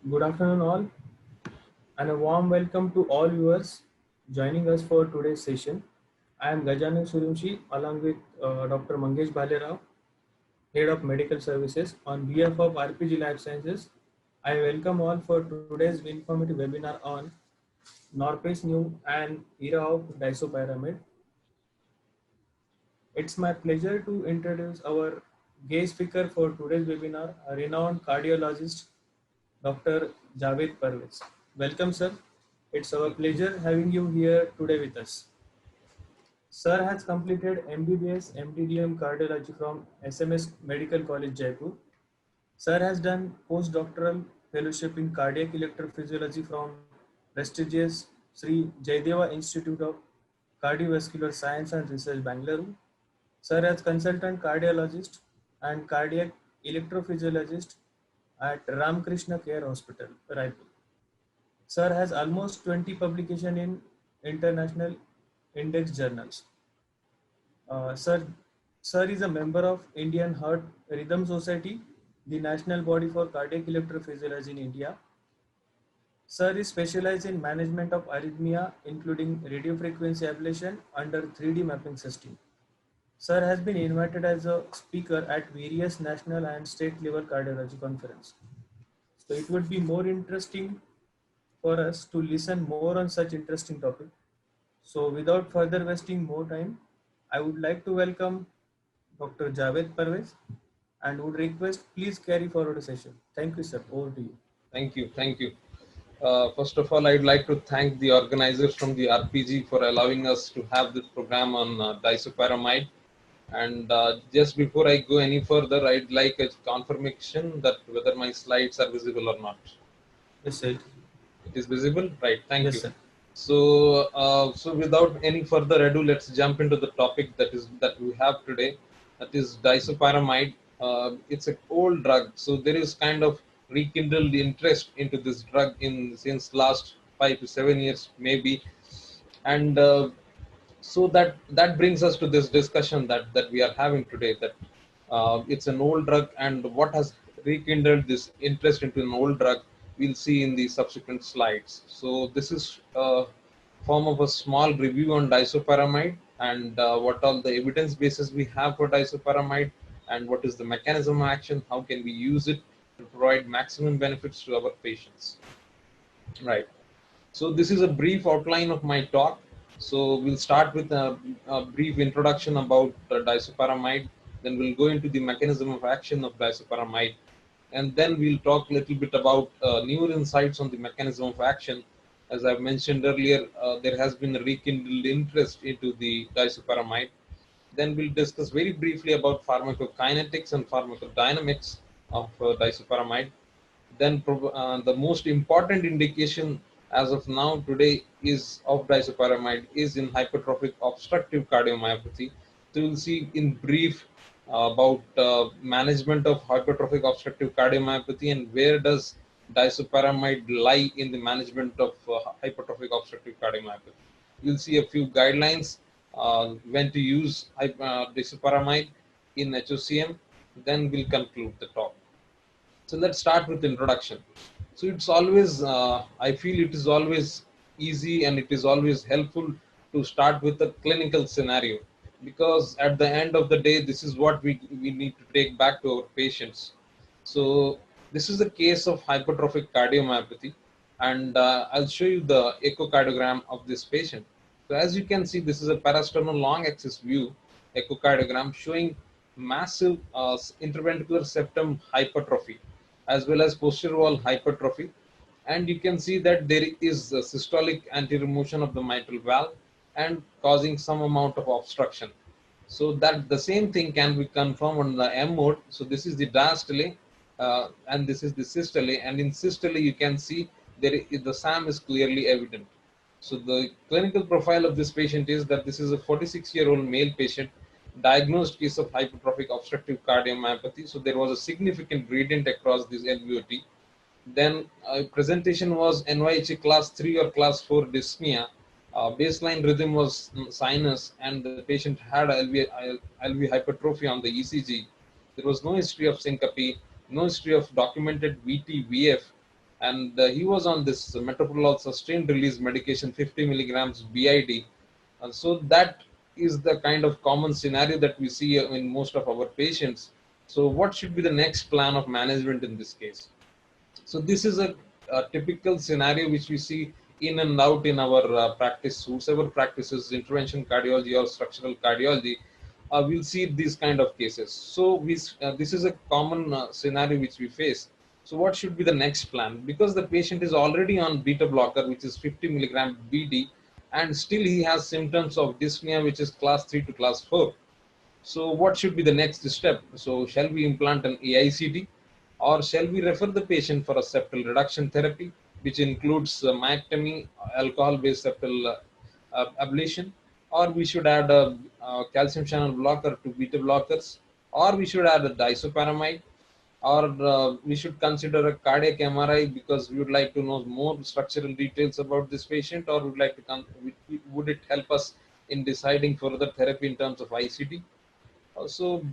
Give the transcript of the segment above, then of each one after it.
Good afternoon, all, and a warm welcome to all viewers joining us for today's session. I am Gajanan Surumshi along with Dr. Mangesh Bhalerao, Head of Medical Services. On behalf of RPG Life Sciences, I welcome all for today's informative webinar on Norpace New and Era of Disopyramide. It's my pleasure to introduce our guest speaker for today's webinar, a renowned cardiologist, Dr. Javed Parvez. Welcome, sir. It's our pleasure having you here today with us. Sir has completed MBBS MDDM Cardiology from SMS Medical College, Jaipur. Sir has done postdoctoral fellowship in cardiac electrophysiology from prestigious Sri Jayadeva Institute of Cardiovascular Science and Research, Bangalore. Sir as consultant cardiologist and cardiac electrophysiologist at Ramkrishna Care Hospital, Raipur. Sir has almost 20 publications in international index journals. Sir, Sir is a member of Indian Heart Rhythm Society, the national body for cardiac electrophysiology in India. Sir is specialized in management of arrhythmia, including radiofrequency ablation under 3D mapping system. Sir has been invited as a speaker at various national and state level cardiology conference. So it would be more interesting for us to listen more on such interesting topic. So without further wasting more time, I would like to welcome Dr. Javed Parvez and would request please carry forward the session. Thank you, sir. Over to you. Thank you. Thank you. First of all, I'd like to thank the organizers from the RPG for allowing us to have this program on disopyramide. And just before I go any further, I'd like a confirmation that whether my slides are visible or not. Yes, sir. It is visible? Right. Thank Yes, you. sir. So without any further ado, let's jump into the topic that we have today. That is disopyramide. It's an old drug, so there is kind of rekindled interest into this drug in since last 5 to 7 years maybe, and so that brings us to this discussion that we are having today. That it's an old drug, and what has rekindled this interest into an old drug we'll see in the subsequent slides. So this is a form of a small review on disopyramide and what all the evidence bases we have for disopyramide, and what is the mechanism of action, how can we use it to provide maximum benefits to our patients. Right. So this is a brief outline of my talk. So we'll start with a brief introduction about disopyramide. Then we'll go into the mechanism of action of disopyramide, and then we'll talk a little bit about newer insights on the mechanism of action. As I've mentioned earlier, there has been a rekindled interest into the disopyramide. Then we'll discuss very briefly about pharmacokinetics and pharmacodynamics of disopyramide. Then the most important indication as of now today is of disopyramide is in hypertrophic obstructive cardiomyopathy. So we'll see in brief about management of hypertrophic obstructive cardiomyopathy and where does disopyramide lie in the management of hypertrophic obstructive cardiomyopathy. You'll see a few guidelines when to use disopyramide in HOCM. Then we'll conclude the talk. So let's start with introduction. So it's always, I feel it is always easy and it is always helpful to start with a clinical scenario, because at the end of the day, this is what we need to take back to our patients. So this is a case of hypertrophic cardiomyopathy, and I'll show you the echocardiogram of this patient. So as you can see, this is a parasternal long axis view echocardiogram showing massive interventricular septum hypertrophy as well as posterior wall hypertrophy, and you can see that there is a systolic anterior motion of the mitral valve and causing some amount of obstruction. So that the same thing can be confirmed on the M mode. So this is the diastole and this is the systole, and in systole you can see the SAM is clearly evident. So the clinical profile of this patient is that this is a 46-year-old male patient, diagnosed case of hypertrophic obstructive cardiomyopathy. So there was a significant gradient across this LVOT. Then presentation was NYHA class 3 or class 4 dyspnea. Baseline rhythm was sinus, and the patient had LV hypertrophy on the ECG. There was no history of syncope, no history of documented VT, VF, and he was on this metoprolol sustained release medication 50 milligrams BID. So that is the kind of common scenario that we see in most of our patients. So what should be the next plan of management in this case? So this is a typical scenario which we see in and out in our practice, whosoever practices intervention cardiology or structural cardiology, we'll see these kind of cases. So this is a common scenario which we face. So what should be the next plan? Because the patient is already on beta blocker, which is 50 milligram BD, and still he has symptoms of dyspnea, which is class 3 to class 4. So what should be the next step? So shall we implant an AICD, or shall we refer the patient for a septal reduction therapy, which includes myectomy, alcohol-based septal ablation, or we should add a calcium channel blocker to beta blockers, or we should add a disopyramide, or we should consider a cardiac MRI because we would like to know more structural details about this patient, or would like to would it help us in deciding further therapy in terms of ICD? So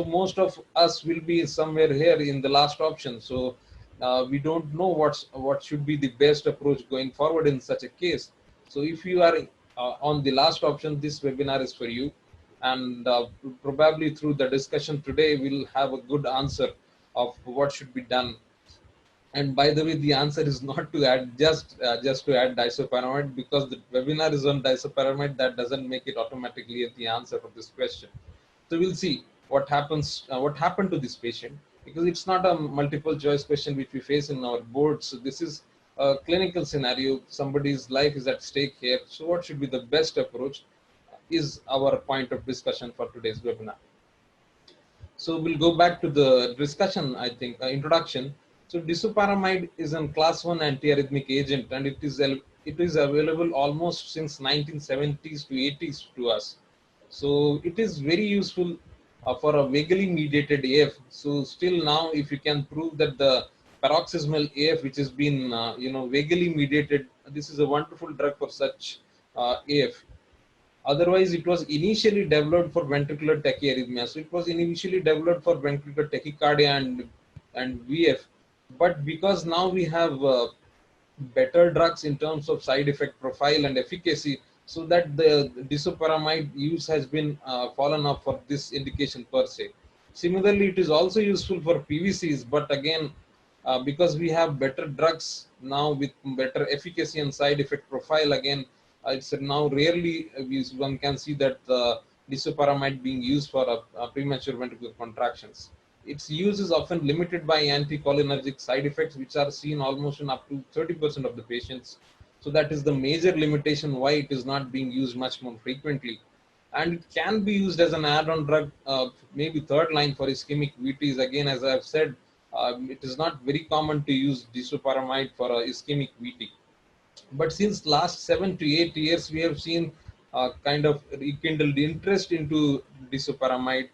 most of us will be somewhere here in the last option. So we don't know what should be the best approach going forward in such a case. So if you are on the last option, this webinar is for you, and probably through the discussion today, we'll have a good answer of what should be done. And by the way, the answer is not to add just to add disopyramide, because the webinar is on disopyramide. That doesn't make it automatically the answer for this question. So we'll see what happens, what happened to this patient, because it's not a multiple choice question which we face in our boards. So this is a clinical scenario. Somebody's life is at stake here. So what should be the best approach is our point of discussion for today's webinar. So we'll go back to the discussion, I think, introduction. So disopyramide is a class 1 antiarrhythmic agent, and it is available almost since 1970s to 80s to us. So it is very useful for a vagally mediated AF. So still now, if you can prove that the paroxysmal AF, which has been vagally mediated, this is a wonderful drug for such AF. Otherwise, it was initially developed for ventricular tachyarrhythmia. So it was initially developed for ventricular tachycardia and VF. But because now we have better drugs in terms of side effect profile and efficacy, so that the disopyramide use has been fallen off for this indication per se. Similarly, it is also useful for PVCs, but again, because we have better drugs now with better efficacy and side effect profile, again, it's now rarely one can see that disopyramide being used for premature ventricular contractions. Its use is often limited by anticholinergic side effects, which are seen almost in up to 30% of the patients. So that is the major limitation why it is not being used much more frequently. And it can be used as an add-on drug, maybe third line for ischemic VTs. Again, as I've said, it is not very common to use disopyramide for a ischemic VT. But since last 7 to 8 years, we have seen kind of rekindled interest into disopyramide,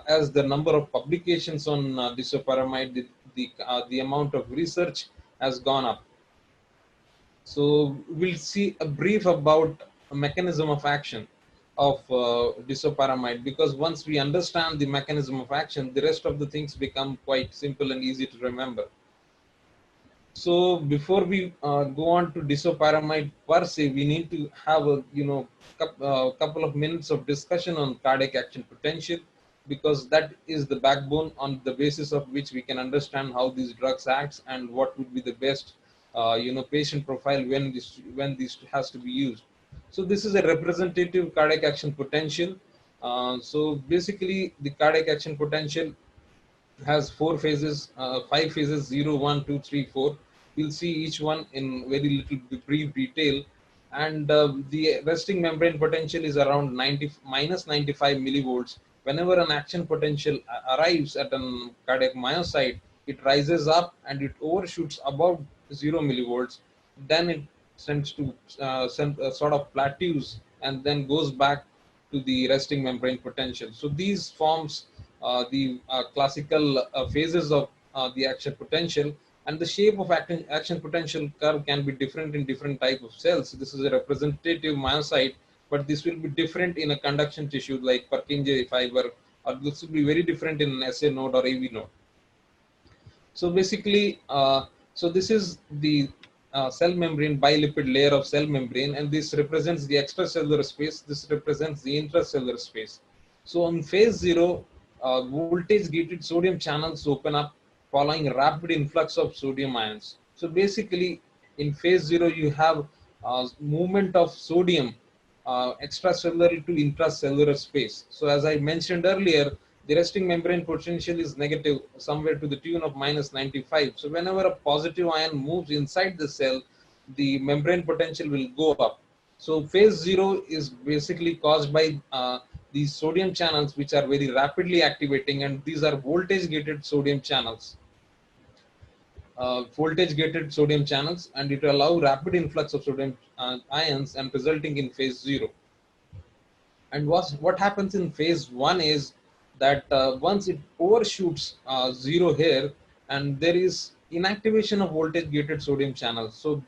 as the number of publications on disopyramide, the amount of research has gone up. So we'll see a brief about a mechanism of action of disopyramide, because once we understand the mechanism of action, the rest of the things become quite simple and easy to remember. So before we go on to disopyramide per se, we need to have a couple of minutes of discussion on cardiac action potential, because that is the backbone on the basis of which we can understand how these drugs act and what would be the best patient profile when this has to be used. So this is a representative cardiac action potential. So basically, the cardiac action potential has 4 phases, 5 phases: 0, 1, 2, 3, 4. We'll see each one in very little brief detail. And the resting membrane potential is around minus 95 millivolts. Whenever an action potential arrives at a cardiac myocyte, it rises up and it overshoots above 0 millivolts. Then it tends to sort of plateaus and then goes back to the resting membrane potential. So these forms the classical phases of the action potential, and the shape of action potential curve can be different in different type of cells. This is a representative myocyte, but this will be different in a conduction tissue like Purkinje fiber, or this will be very different in an SA node or AV node. So basically, So this is the cell membrane, bilipid layer of cell membrane, and this represents the extracellular space, this represents the intracellular space. So on phase 0, voltage gated sodium channels open up following rapid influx of sodium ions. So basically in phase 0 you have movement of sodium extracellular to intracellular space. So as I mentioned earlier, the resting membrane potential is negative somewhere to the tune of minus 95. So whenever a positive ion moves inside the cell, the membrane potential will go up. So phase 0 is basically caused by these sodium channels, which are very rapidly activating, and these are voltage gated sodium channels. Voltage gated sodium channels, and it will allow rapid influx of sodium ions and resulting in phase 0. And what happens in phase 1 is that once it overshoots 0 here, and there is inactivation of voltage gated sodium channels. So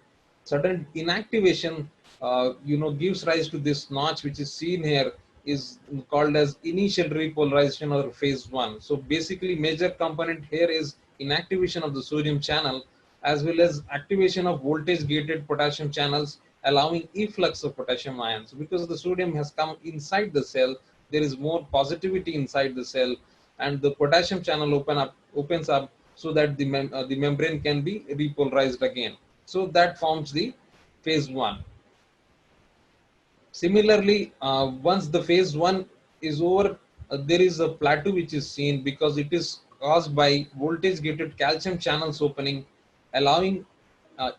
sudden inactivation gives rise to this notch which is seen here, is called as initial repolarization or phase 1. So basically major component here is inactivation of the sodium channel as well as activation of voltage gated potassium channels, allowing efflux of potassium ions. Because the sodium has come inside the cell, there is more positivity inside the cell, and the potassium channel opens up so that the membrane can be repolarized again. So that forms the phase 1. Similarly, once the phase 1 is over, there is a plateau which is seen because it is caused by voltage gated calcium channels opening, allowing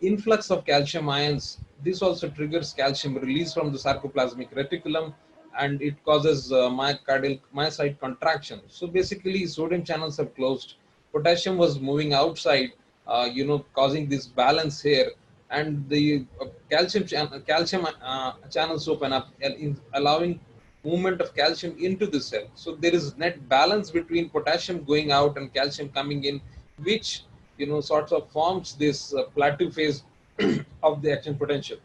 influx of calcium ions. This also triggers calcium release from the sarcoplasmic reticulum, and it causes myocyte contraction. So basically sodium channels have closed, potassium was moving outside, causing this balance here, and the calcium channels open up, allowing movement of calcium into the cell. So there is net balance between potassium going out and calcium coming in, which sorts of forms this plateau phase of the action potential.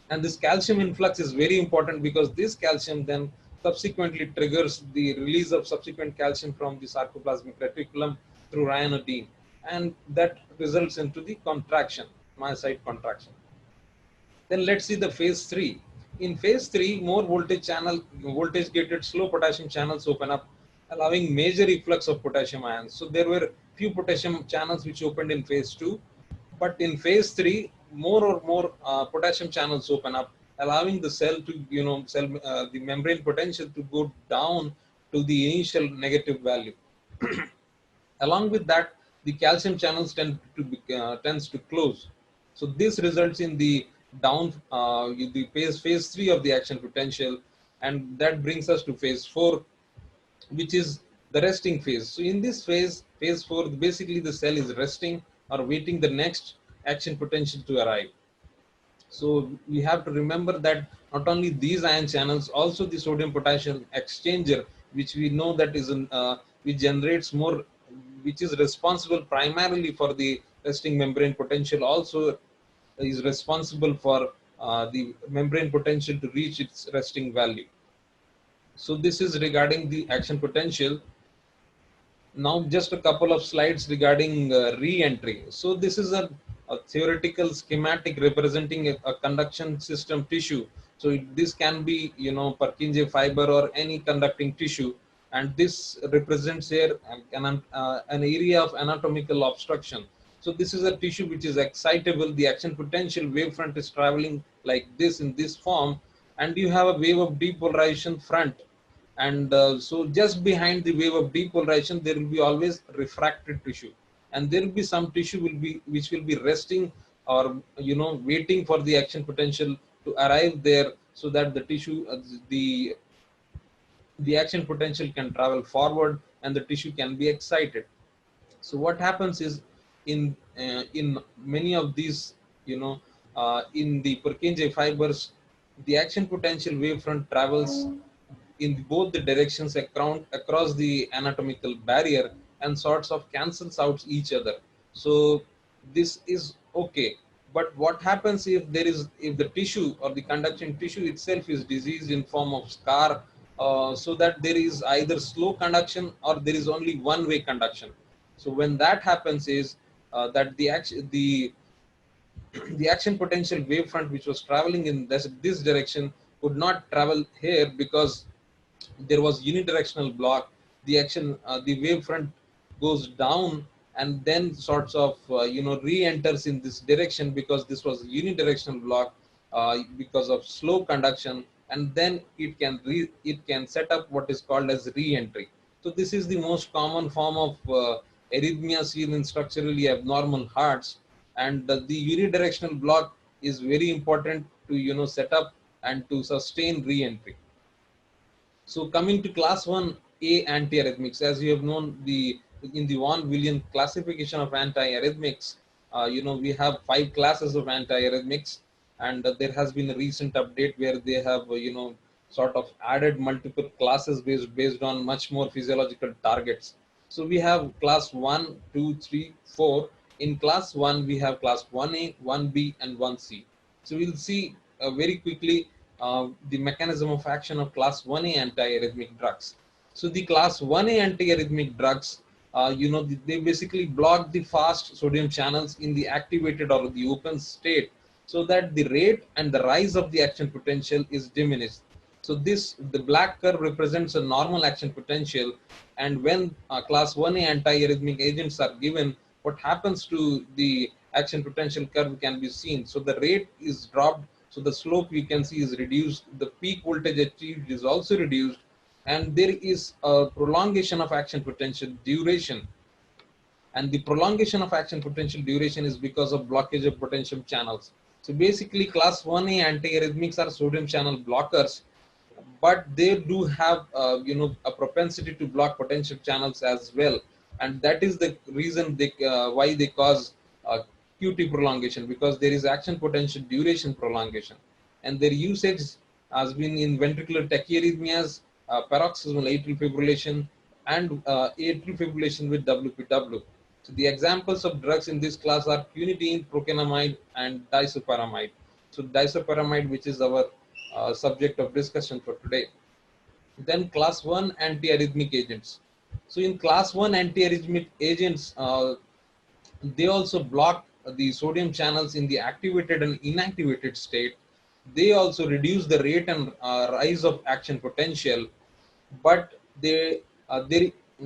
And this calcium influx is very important because this calcium then subsequently triggers the release of subsequent calcium from the sarcoplasmic reticulum through ryanodine, and that results into the contraction, myocyte contraction. Then let's see the phase 3. In phase 3, more voltage gated slow potassium channels open up, allowing major efflux of potassium ions. So there were few potassium channels which opened in phase 2, but in phase 3, more potassium channels open up, allowing the cell to, the membrane potential to go down to the initial negative value. Along with that, the calcium channels tends to close. So this results in the the phase 3 of the action potential, and that brings us to phase 4, which is the resting phase. So in this phase 4, basically the cell is resting or waiting the next action potential to arrive. So we have to remember that not only these ion channels, also the sodium potassium exchanger, which we know that is which generates more, which is responsible primarily for the resting membrane potential, also is responsible for the membrane potential to reach its resting value. So this is regarding the action potential. Now just a couple of slides regarding re-entry. So this is a theoretical schematic representing a conduction system tissue. So this can be, Purkinje fiber or any conducting tissue, and this represents here an area of anatomical obstruction. So this is a tissue which is excitable. The action potential wavefront is traveling like this in this form, and you have a wave of depolarization front. And so just behind the wave of depolarization, there will be always refracted tissue, and there will be some tissue which will be resting or waiting for the action potential to arrive there, so that the tissue the action potential can travel forward and the tissue can be excited. So what happens is, in many of these, in the Purkinje fibers, the action potential wavefront travels in both the directions across the anatomical barrier and sorts of cancels out each other. So this is okay. But what happens if the tissue or the conduction tissue itself is diseased in form of scar, so that there is either slow conduction or there is only one-way conduction. So when that happens is, that the action potential wavefront which was traveling in this direction could not travel here because there was unidirectional block. The action, the wavefront goes down and then sorts of re-enters in this direction because this was unidirectional block because of slow conduction, and then it can set up what is called as re-entry. So this is the most common form of arrhythmia seen in structurally abnormal hearts, and the unidirectional block is very important to set up and to sustain re-entry. So coming to class 1A antiarrhythmics, as you have known, the in the von Wilian classification of antiarrhythmics, we have 5 classes of antiarrhythmics, and there has been a recent update where they have sort of added multiple classes based on much more physiological targets. So we have class 1, 2, 3, 4. In class 1, we have class 1A, 1B, and 1C. So we'll see very quickly the mechanism of action of class 1A antiarrhythmic drugs. So the class 1A antiarrhythmic drugs, they basically block the fast sodium channels in the activated or the open state so that the rate and the rise of the action potential is diminished. So the black curve represents a normal action potential, and when class 1A antiarrhythmic agents are given, what happens to the action potential curve can be seen. So the rate is dropped, so the slope we can see is reduced, the peak voltage achieved is also reduced, and there is a prolongation of action potential duration. And the prolongation of action potential duration is because of blockage of potassium channels. So basically class 1A antiarrhythmics are sodium channel blockers, but they do have a propensity to block potential channels as well, and that is the reason why they cause QT prolongation, because there is action potential duration prolongation, and their usage has been in ventricular tachyarrhythmias, paroxysmal atrial fibrillation, and atrial fibrillation with WPW. So the examples of drugs in this class are quinidine, procainamide, and disopyramide. So disopyramide, which is our subject of discussion for today. Then class 1 antiarrhythmic agents. So in class 1 antiarrhythmic agents, they also block the sodium channels in the activated and inactivated state. They also reduce the rate and rise of action potential, but they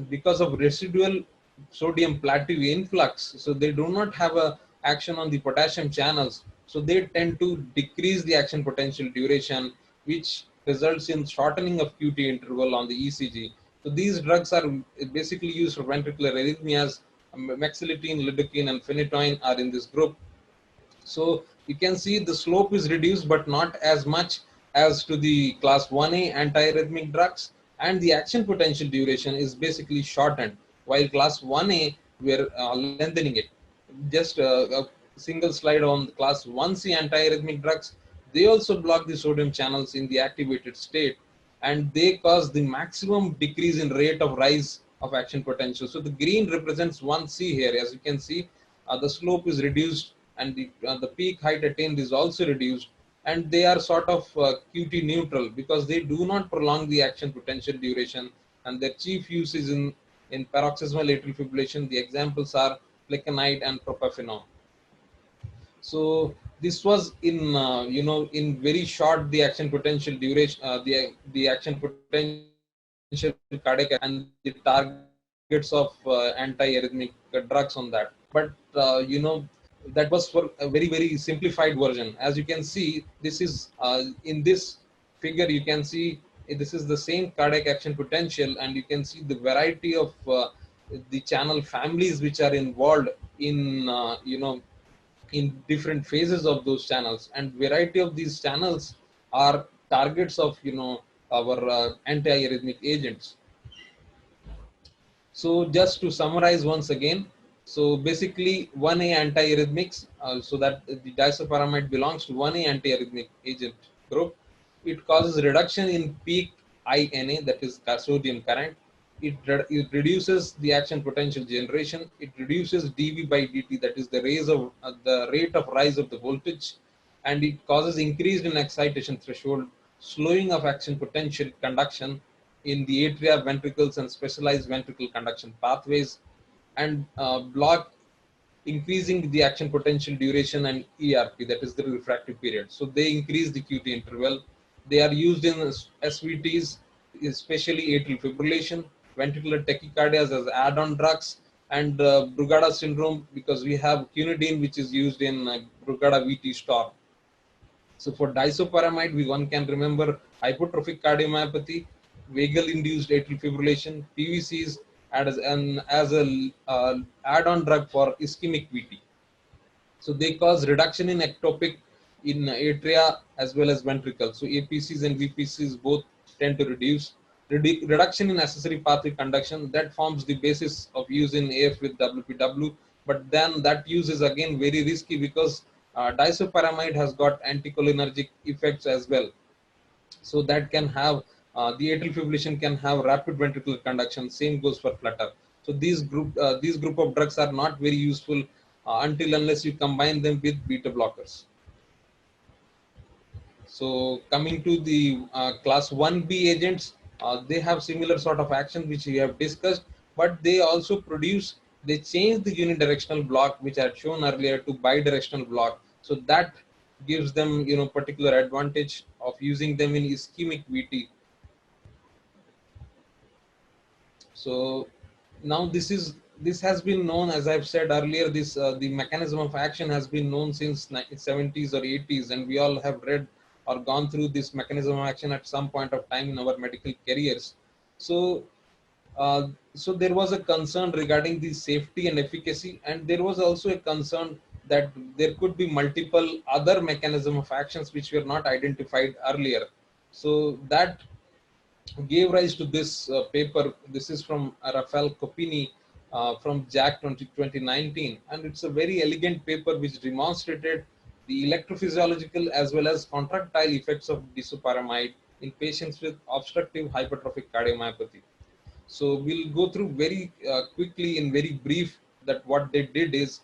because of residual sodium plateau influx, so they do not have a action on the potassium channels, so they tend to decrease the action potential duration, which results in shortening of QT interval on the ECG. So these drugs are basically used for ventricular arrhythmias. Mexiletine, lidocaine, and phenytoin are in this group. So you can see the slope is reduced, but not as much as to the class 1A antiarrhythmic drugs, and the action potential duration is basically shortened, while class 1A we're lengthening it. Just a single slide on the class 1C antiarrhythmic drugs. They also block the sodium channels in the activated state, and they cause the maximum decrease in rate of rise of action potential. So the green represents 1C here. As you can see, the slope is reduced, and the peak height attained is also reduced, and they are sort of QT neutral because they do not prolong the action potential duration, and their chief use is in paroxysmal atrial fibrillation. The examples are plecanide and propafenone. So this was in in very short the action potential duration, the action potential cardiac, and the targets of antiarrhythmic drugs on that. But that was for a very simplified version. As you can see, this is in this figure you can see this is the same cardiac action potential, and you can see the variety of the channel families which are involved in in different phases of those channels, and variety of these channels are targets of our antiarrhythmic agents. So just to summarize once again, so basically 1A antiarrhythmics, so that the disopyramide belongs to 1A antiarrhythmic agent group. It causes reduction in peak INA, that is sodium current. It reduces the action potential generation. It reduces dV by dt, that is the rate of rise of the voltage, and it causes increased in excitation threshold, slowing of action potential conduction in the atria, ventricles, and specialized ventricle conduction pathways, and block increasing the action potential duration and ERP, that is the refractive period. So they increase the QT interval. They are used in SVTs, especially atrial fibrillation, ventricular tachycardias as add-on drugs, and Brugada syndrome, because we have quinidine, which is used in Brugada VT storm. So for disopyramide, one can remember hypertrophic cardiomyopathy, vagal-induced atrial fibrillation, PVCs as a add-on drug for ischemic VT. So they cause reduction in ectopic in atria as well as ventricle. So APCs and VPCs both tend to reduce. Reduction in accessory pathway conduction, that forms the basis of use in AF with WPW. But then that use is again very risky because disopyramide has got anticholinergic effects as well. So that can have the atrial fibrillation can have rapid ventricular conduction. Same goes for flutter. So these group of drugs are not very useful until unless you combine them with beta blockers. So coming to the class 1B agents, they have similar sort of action which we have discussed, but they also they change the unidirectional block which I had shown earlier to bidirectional block. So that gives them particular advantage of using them in ischemic VT. So now this has been known, as I've said earlier, this the mechanism of action has been known since 70s or 80s, and we all have read or gone through this mechanism of action at some point of time in our medical careers. So so there was a concern regarding the safety and efficacy, and there was also a concern that there could be multiple other mechanism of actions which were not identified earlier. So that gave rise to this paper. This is from Rafael Copini from JAC 2019, and it's a very elegant paper which demonstrated the electrophysiological as well as contractile effects of disopyramide in patients with obstructive hypertrophic cardiomyopathy. So we'll go through very quickly in very brief that what they did is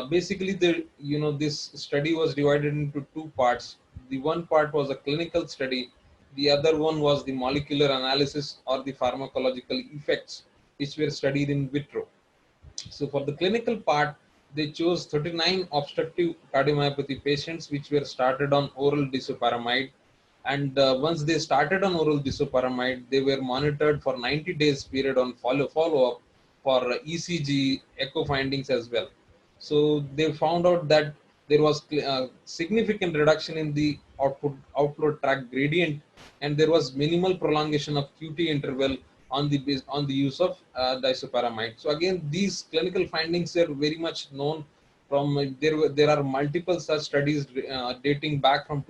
basically this study was divided into two parts. The one part was a clinical study. The other one was the molecular analysis or the pharmacological effects which were studied in vitro. So for the clinical part, they chose 39 obstructive cardiomyopathy patients which were started on oral disopyramide, and once they started on oral disopyramide, they were monitored for 90 days period on follow-up for ECG echo findings as well. So they found out that there was significant reduction in the outflow tract gradient, and there was minimal prolongation of QT interval on the use of disopyramide. So again, these clinical findings are very much known from there are multiple such studies dating back from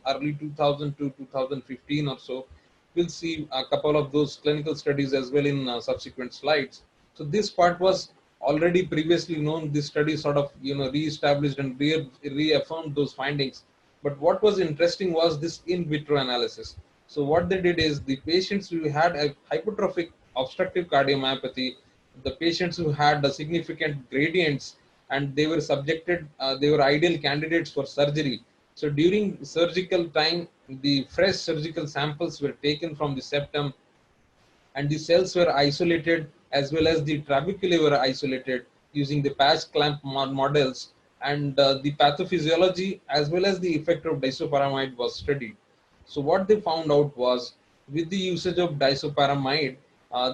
early 2000 to 2015 or so. We'll see a couple of those clinical studies as well in subsequent slides. So this part was already previously known. This study sort of re-established and reaffirmed those findings. But what was interesting was this in vitro analysis. So what they did is the patients who had a hypertrophic obstructive cardiomyopathy, the patients who had significant gradients, and they were subjected, they were ideal candidates for surgery. So during surgical time, the fresh surgical samples were taken from the septum, and the cells were isolated as well as the trabeculae were isolated using the patch clamp models, and the pathophysiology as well as the effect of disopyramide was studied. So what they found out was, with the usage of disopyramide,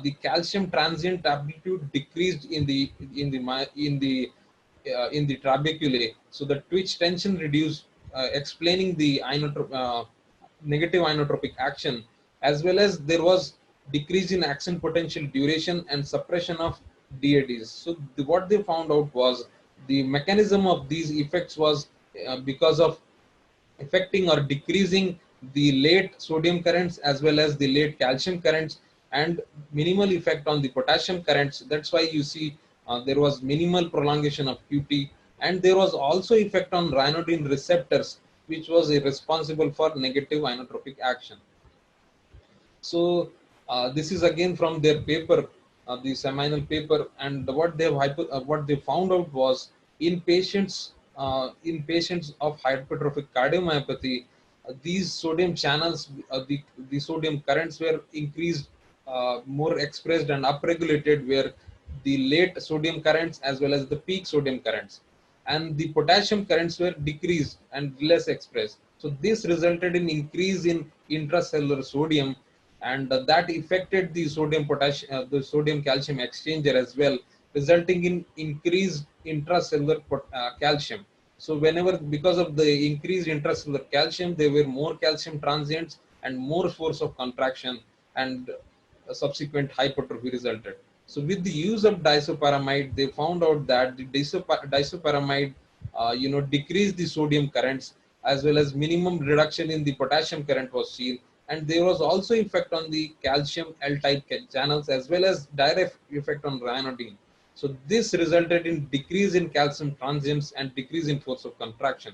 the calcium transient amplitude decreased in the trabeculae. So the twitch tension reduced, explaining the negative inotropic action, as well as there was decrease in action potential duration and suppression of DADs. So what they found out was the mechanism of these effects was because of affecting or decreasing the late sodium currents as well as the late calcium currents, and minimal effect on the potassium currents. That's why you see there was minimal prolongation of QT, and there was also effect on ryanodine receptors, which was responsible for negative inotropic action. So this is again from their paper, the seminal paper, and what they found out was in patients of hypertrophic cardiomyopathy, these sodium channels, the sodium currents were increased, more expressed and upregulated, where the late sodium currents as well as the peak sodium currents, and the potassium currents were decreased and less expressed. So this resulted in increase in intracellular sodium, and that affected the sodium potassium, the sodium calcium exchanger as well, resulting in increased intracellular calcium. So whenever, because of the increased intracellular calcium, there were more calcium transients and more force of contraction, and subsequent hypertrophy resulted. So with the use of disopyramide, they found out that the disopyramide, decreased the sodium currents as well as minimum reduction in the potassium current was seen, and there was also effect on the calcium L-type channels as well as direct effect on ryanodine. So this resulted in decrease in calcium transients and decrease in force of contraction.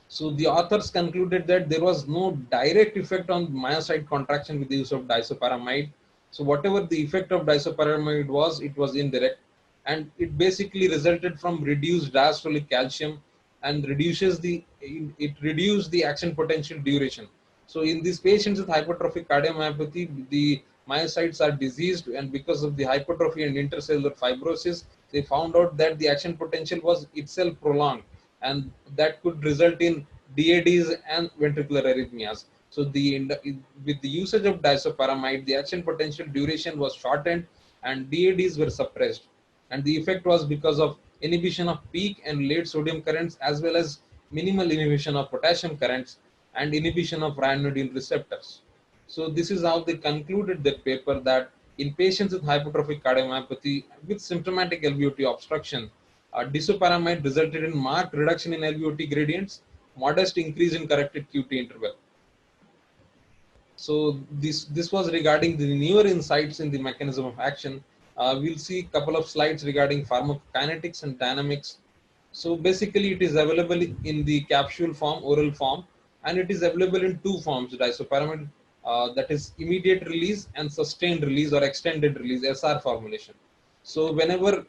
So the authors concluded that there was no direct effect on myocyte contraction with the use of disopyramide. So whatever the effect of disopyramide was, it was indirect, and it basically resulted from reduced diastolic calcium and it reduced the action potential duration. So in these patients with hypertrophic cardiomyopathy, the myocytes are diseased, and because of the hypertrophy and intercellular fibrosis, they found out that the action potential was itself prolonged, and that could result in DADs and ventricular arrhythmias. So with the usage of disopyramide, the action potential duration was shortened and DADs were suppressed. And the effect was because of inhibition of peak and late sodium currents as well as minimal inhibition of potassium currents and inhibition of ryanodine receptors. So this is how they concluded that paper, that in patients with hypertrophic cardiomyopathy with symptomatic LVOT obstruction, disopyramide resulted in marked reduction in LVOT gradients, modest increase in corrected QT interval. So this was regarding the newer insights in the mechanism of action. We'll see a couple of slides regarding pharmacokinetics and dynamics. So basically, it is available in the capsule form, oral form, and it is available in two forms: disopyramide, that is immediate release, and sustained release or extended release (SR) formulation. So whenever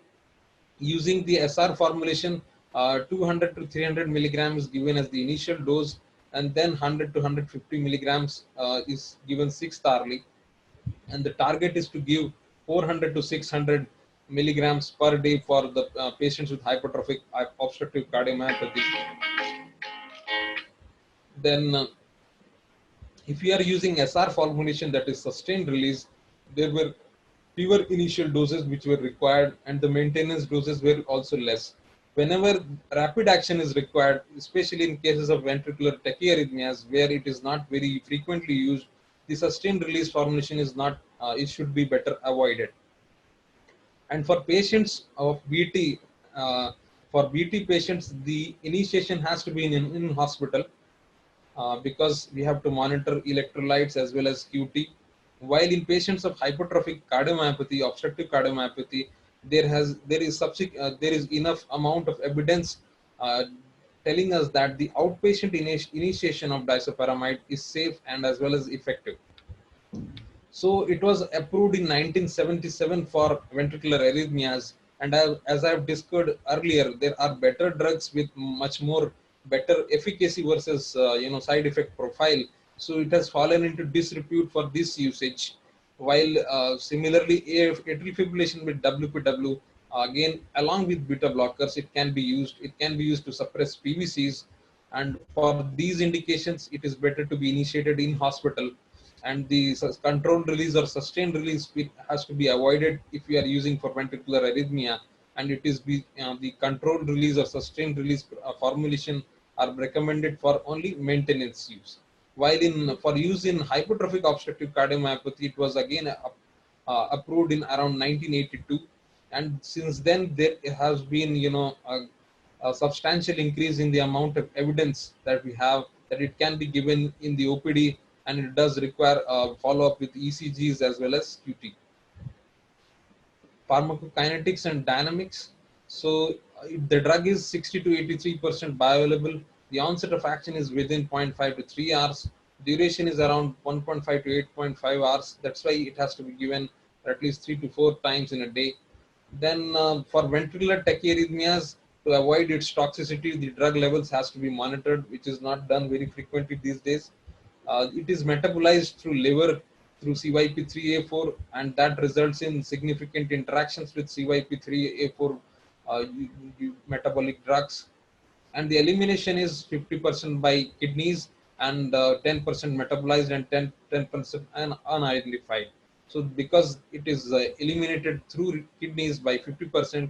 using the SR formulation, 200 to 300 milligrams is given as the initial dose, and then 100 to 150 milligrams is given 6th-hourly, and the target is to give 400 to 600 milligrams per day for the patients with hypertrophic obstructive cardiomyopathy. Then if you are using SR formulation, that is sustained release, there were fewer initial doses which were required, and the maintenance doses were also less. Whenever rapid action is required, especially in cases of ventricular tachyarrhythmias where it is not very frequently used, the sustained release formulation is not, it should be better avoided. And for patients of BT, for BT patients, the initiation has to be in hospital, because we have to monitor electrolytes as well as QT. While in patients of hypertrophic cardiomyopathy, obstructive cardiomyopathy, there is enough amount of evidence telling us that the outpatient initiation of disopyramide is safe and as well as effective. So it was approved in 1977 for ventricular arrhythmias, and as I have discussed earlier, there are better drugs with much more better efficacy versus side effect profile. So it has fallen into disrepute for this usage. While similarly, atrial fibrillation with WPW, again along with beta blockers, it can be used. It can be used to suppress PVCs, and for these indications, it is better to be initiated in hospital, and the controlled release or sustained release has to be avoided if we are using for ventricular arrhythmia, and it is the controlled release or sustained release formulation are recommended for only maintenance use. While for use in hypertrophic obstructive cardiomyopathy, it was again approved in around 1982, and since then there has been a substantial increase in the amount of evidence that we have that it can be given in the OPD, and it does require follow-up with ECGs as well as QT. Pharmacokinetics and dynamics. So the drug is 60 to 83% bioavailable. The onset of action is within 0.5 to 3 hours. Duration is around 1.5 to 8.5 hours. That's why it has to be given at least 3 to 4 times in a day. Then for ventricular tachyarrhythmias, to avoid its toxicity, the drug levels has to be monitored, which is not done very frequently these days. It is metabolized through liver through CYP3A4, and that results in significant interactions with CYP3A4 metabolic drugs. And the elimination is 50% by kidneys and 10% metabolized and 10% unidentified. So because it is eliminated through kidneys by 50%,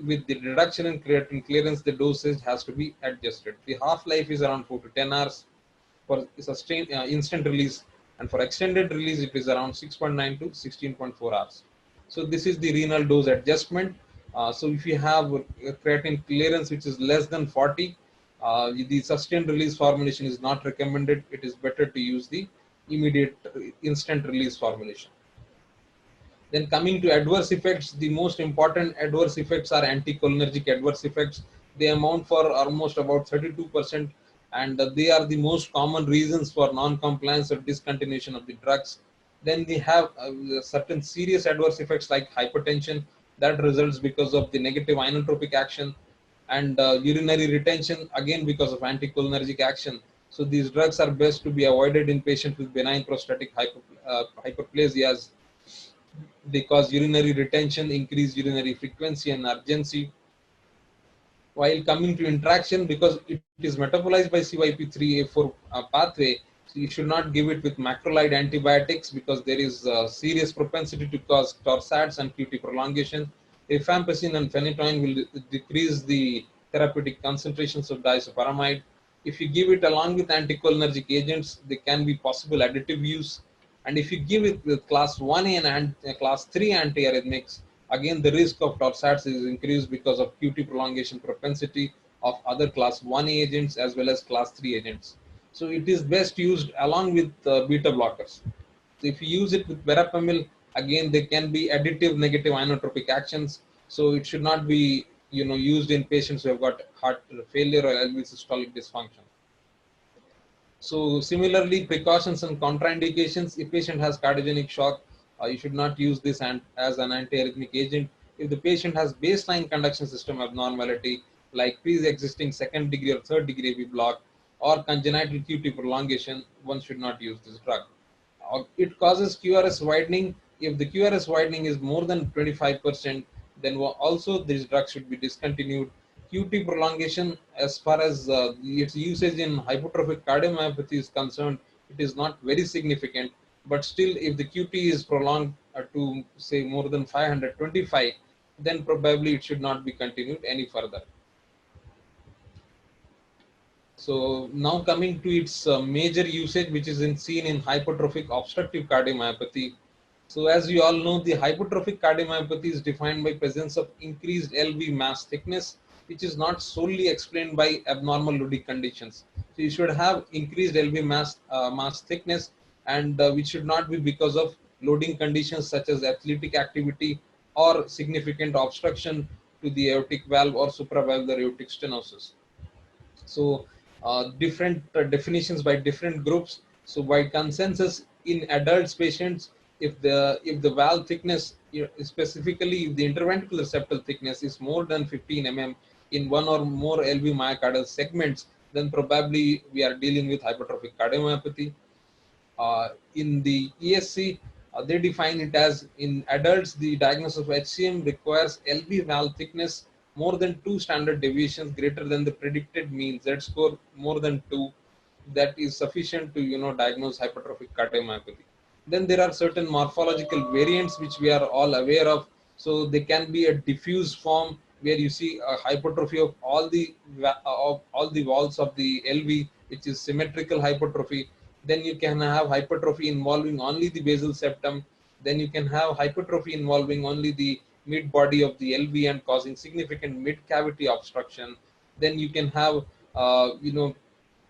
with the reduction in creatine clearance, the dosage has to be adjusted. The half-life is around 4 to 10 hours for sustained instant release, and for extended release it is around 6.9 to 16.4 hours. So this is the renal dose adjustment. So if you have creatine clearance which is less than 40, the sustained release formulation is not recommended. It is better to use the immediate instant release formulation. Then coming to adverse effects, the most important adverse effects are anticholinergic adverse effects. They amount for almost about 32%, and they are the most common reasons for non-compliance or discontinuation of the drugs. Then we have certain serious adverse effects like hypertension that results because of the negative inotropic action, and urinary retention again because of anticholinergic action. So these drugs are best to be avoided in patients with benign prostatic hyperplasias. They cause urinary retention, increased urinary frequency and urgency. While coming to interaction, because it is metabolized by CYP3A4 pathway, so you should not give it with macrolide antibiotics because there is a serious propensity to cause torsades and QT prolongation. Rifampicin and phenytoin will decrease the therapeutic concentrations of disopyramide. If you give it along with anticholinergic agents, there can be possible additive use. And if you give it with class 1A and class 3 antiarrhythmics, again the risk of torsades is increased because of QT prolongation propensity of other class 1 agents as well as class 3 agents. So it is best used along with beta blockers. So if you use it with verapamil, again there can be additive negative inotropic actions. So it should not be used in patients who have got heart failure or LV systolic dysfunction. So similarly, precautions and contraindications. If patient has cardiogenic shock, you should not use this as an antiarrhythmic agent. If the patient has baseline conduction system abnormality like pre-existing second degree or third degree AV block or congenital QT prolongation, one should not use this drug. It causes QRS widening. If the QRS widening is more than 25%, then also this drug should be discontinued. QT prolongation, as far as its usage in hypertrophic cardiomyopathy is concerned, it is not very significant. But still, if the QT is prolonged to say more than 525, then probably it should not be continued any further. So now coming to its major usage, which is seen in hypertrophic obstructive cardiomyopathy. So as you all know, the hypertrophic cardiomyopathy is defined by presence of increased LV mass thickness, which is not solely explained by abnormal Ludig conditions. So you should have increased LV mass thickness, and which should not be because of loading conditions such as athletic activity or significant obstruction to the aortic valve or supravalvular aortic stenosis. So different definitions by different groups. So by consensus, in adults patients, if the valve thickness, specifically if the interventricular septal thickness is more than 15 mm in one or more LV myocardial segments, then probably we are dealing with hypertrophic cardiomyopathy. In the ESC, they define it as in adults, the diagnosis of HCM requires LV valve thickness more than 2 standard deviations greater than the predicted mean Z score more than 2. That is sufficient to diagnose hypertrophic cardiomyopathy. Then there are certain morphological variants which we are all aware of. So they can be a diffuse form where you see a hypertrophy of all the walls of the LV, which is symmetrical hypertrophy. Then you can have hypertrophy involving only the basal septum. Then you can have hypertrophy involving only the mid body of the LV and causing significant mid cavity obstruction. Then you can have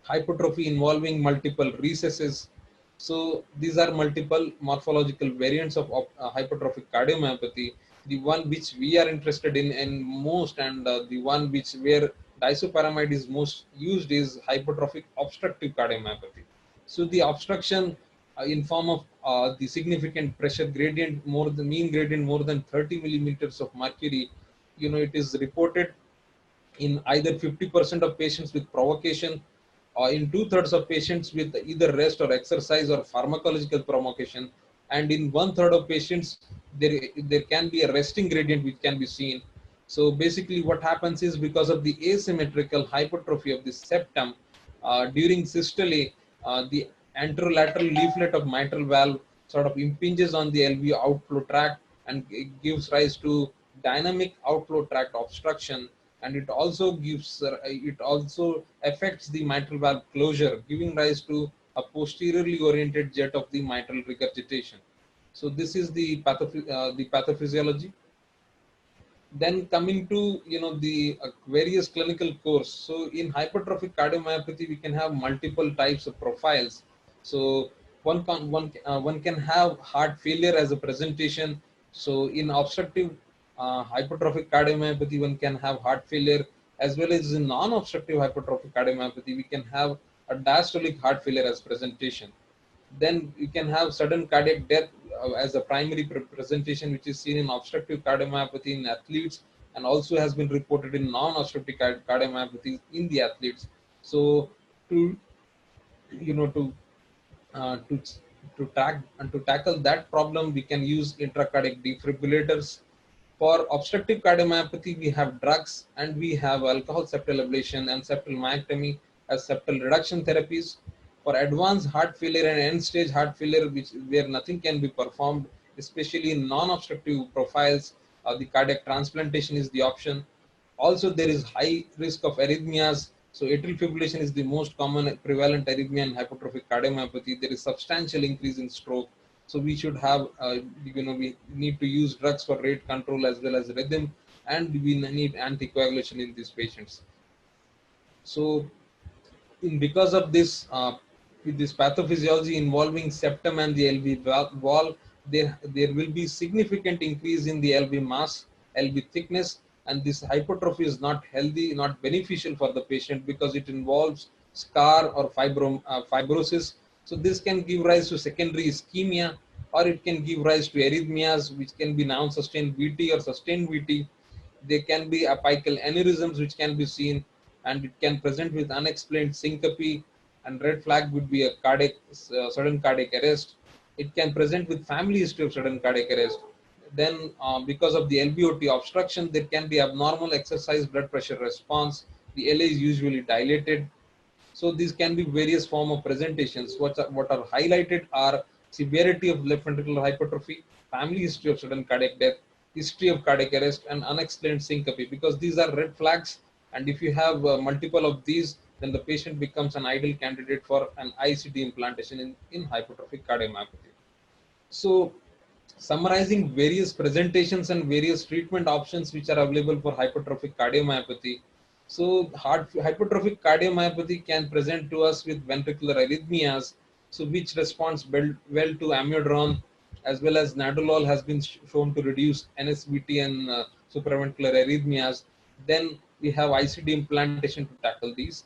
hypertrophy involving multiple recesses. So these are multiple morphological variants of hypertrophic cardiomyopathy. The one which we are interested in and most, and the one which where disopyramide is most used, is hypertrophic obstructive cardiomyopathy. So the obstruction in form of the significant pressure gradient, more the mean gradient more than 30 millimeters of mercury, it is reported in either 50% of patients with provocation in two-thirds of patients with either rest or exercise or pharmacological provocation, and in one-third of patients there can be a resting gradient which can be seen. So basically what happens is, because of the asymmetrical hypertrophy of the septum during systole, the anterolateral leaflet of mitral valve sort of impinges on the LV outflow tract, and it gives rise to dynamic outflow tract obstruction, and it also affects the mitral valve closure, giving rise to a posteriorly oriented jet of the mitral regurgitation. So this is the pathophysiology. Then coming to the various clinical course. So in hypertrophic cardiomyopathy, we can have multiple types of profiles. So one can have heart failure as a presentation. So in obstructive hypertrophic cardiomyopathy, one can have heart failure, as well as in non-obstructive hypertrophic cardiomyopathy, we can have a diastolic heart failure as presentation. Then you can have sudden cardiac death as a primary presentation, which is seen in obstructive cardiomyopathy in athletes, and also has been reported in non-obstructive cardiomyopathy in the athletes. So to you know to uh, to to tackle that problem, we can use intracardiac defibrillators. For obstructive cardiomyopathy, we have drugs, and we have alcohol septal ablation and septal myectomy as septal reduction therapies. For advanced heart failure and end-stage heart failure, where nothing can be performed, especially in non-obstructive profiles, the cardiac transplantation is the option. Also, there is high risk of arrhythmias. So atrial fibrillation is the most common prevalent arrhythmia in hypertrophic cardiomyopathy. There is substantial increase in stroke. So we should have, we need to use drugs for rate control as well as rhythm, and we need anticoagulation in these patients. So because of this, with this pathophysiology involving septum and the LV wall, there will be significant increase in the LV mass, LV thickness, and this hypertrophy is not healthy, not beneficial for the patient, because it involves scar or fibrosis. So this can give rise to secondary ischemia, or it can give rise to arrhythmias, which can be non-sustained VT or sustained VT. There can be apical aneurysms which can be seen, and it can present with unexplained syncope, and red flag would be a sudden cardiac arrest. It can present with family history of sudden cardiac arrest. Then because of the LVOT obstruction, there can be abnormal exercise blood pressure response. The LA is usually dilated. So these can be various form of presentations. What are highlighted are severity of left ventricular hypertrophy, family history of sudden cardiac death, history of cardiac arrest, and unexplained syncope, because these are red flags. And if you have multiple of these, then the patient becomes an ideal candidate for an ICD implantation in hypertrophic cardiomyopathy. So summarizing various presentations and various treatment options which are available for hypertrophic cardiomyopathy. So hypertrophic cardiomyopathy can present to us with ventricular arrhythmias, so which responds well to amiodarone, as well as nadolol has been shown to reduce NSVT and supraventricular arrhythmias. Then we have ICD implantation to tackle these.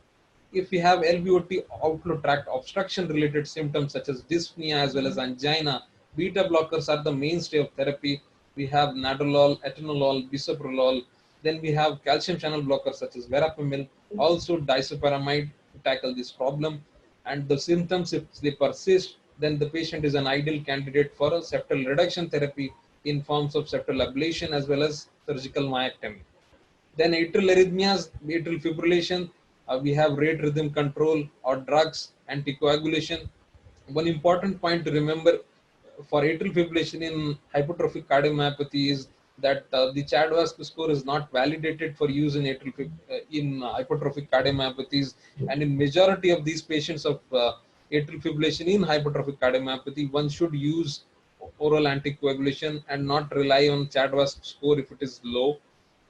If we have LVOT outflow tract obstruction related symptoms such as dyspnea as well as angina, beta blockers are the mainstay of therapy. We have nadolol, atenolol, bisoprolol. Then we have calcium channel blockers such as verapamil, also disopyramide to tackle this problem. And the symptoms, if they persist, then the patient is an ideal candidate for a septal reduction therapy in forms of septal ablation as well as surgical myectomy. Then atrial arrhythmias, atrial fibrillation, we have rate rhythm control or drugs, anticoagulation. One important point to remember for atrial fibrillation in hypertrophic cardiomyopathy is that the CHA2DS2 score is not validated for use in hypertrophic cardiomyopathies, and in majority of these patients of atrial fibrillation in hypertrophic cardiomyopathy, one should use oral anticoagulation and not rely on CHA2DS2 score if it is low.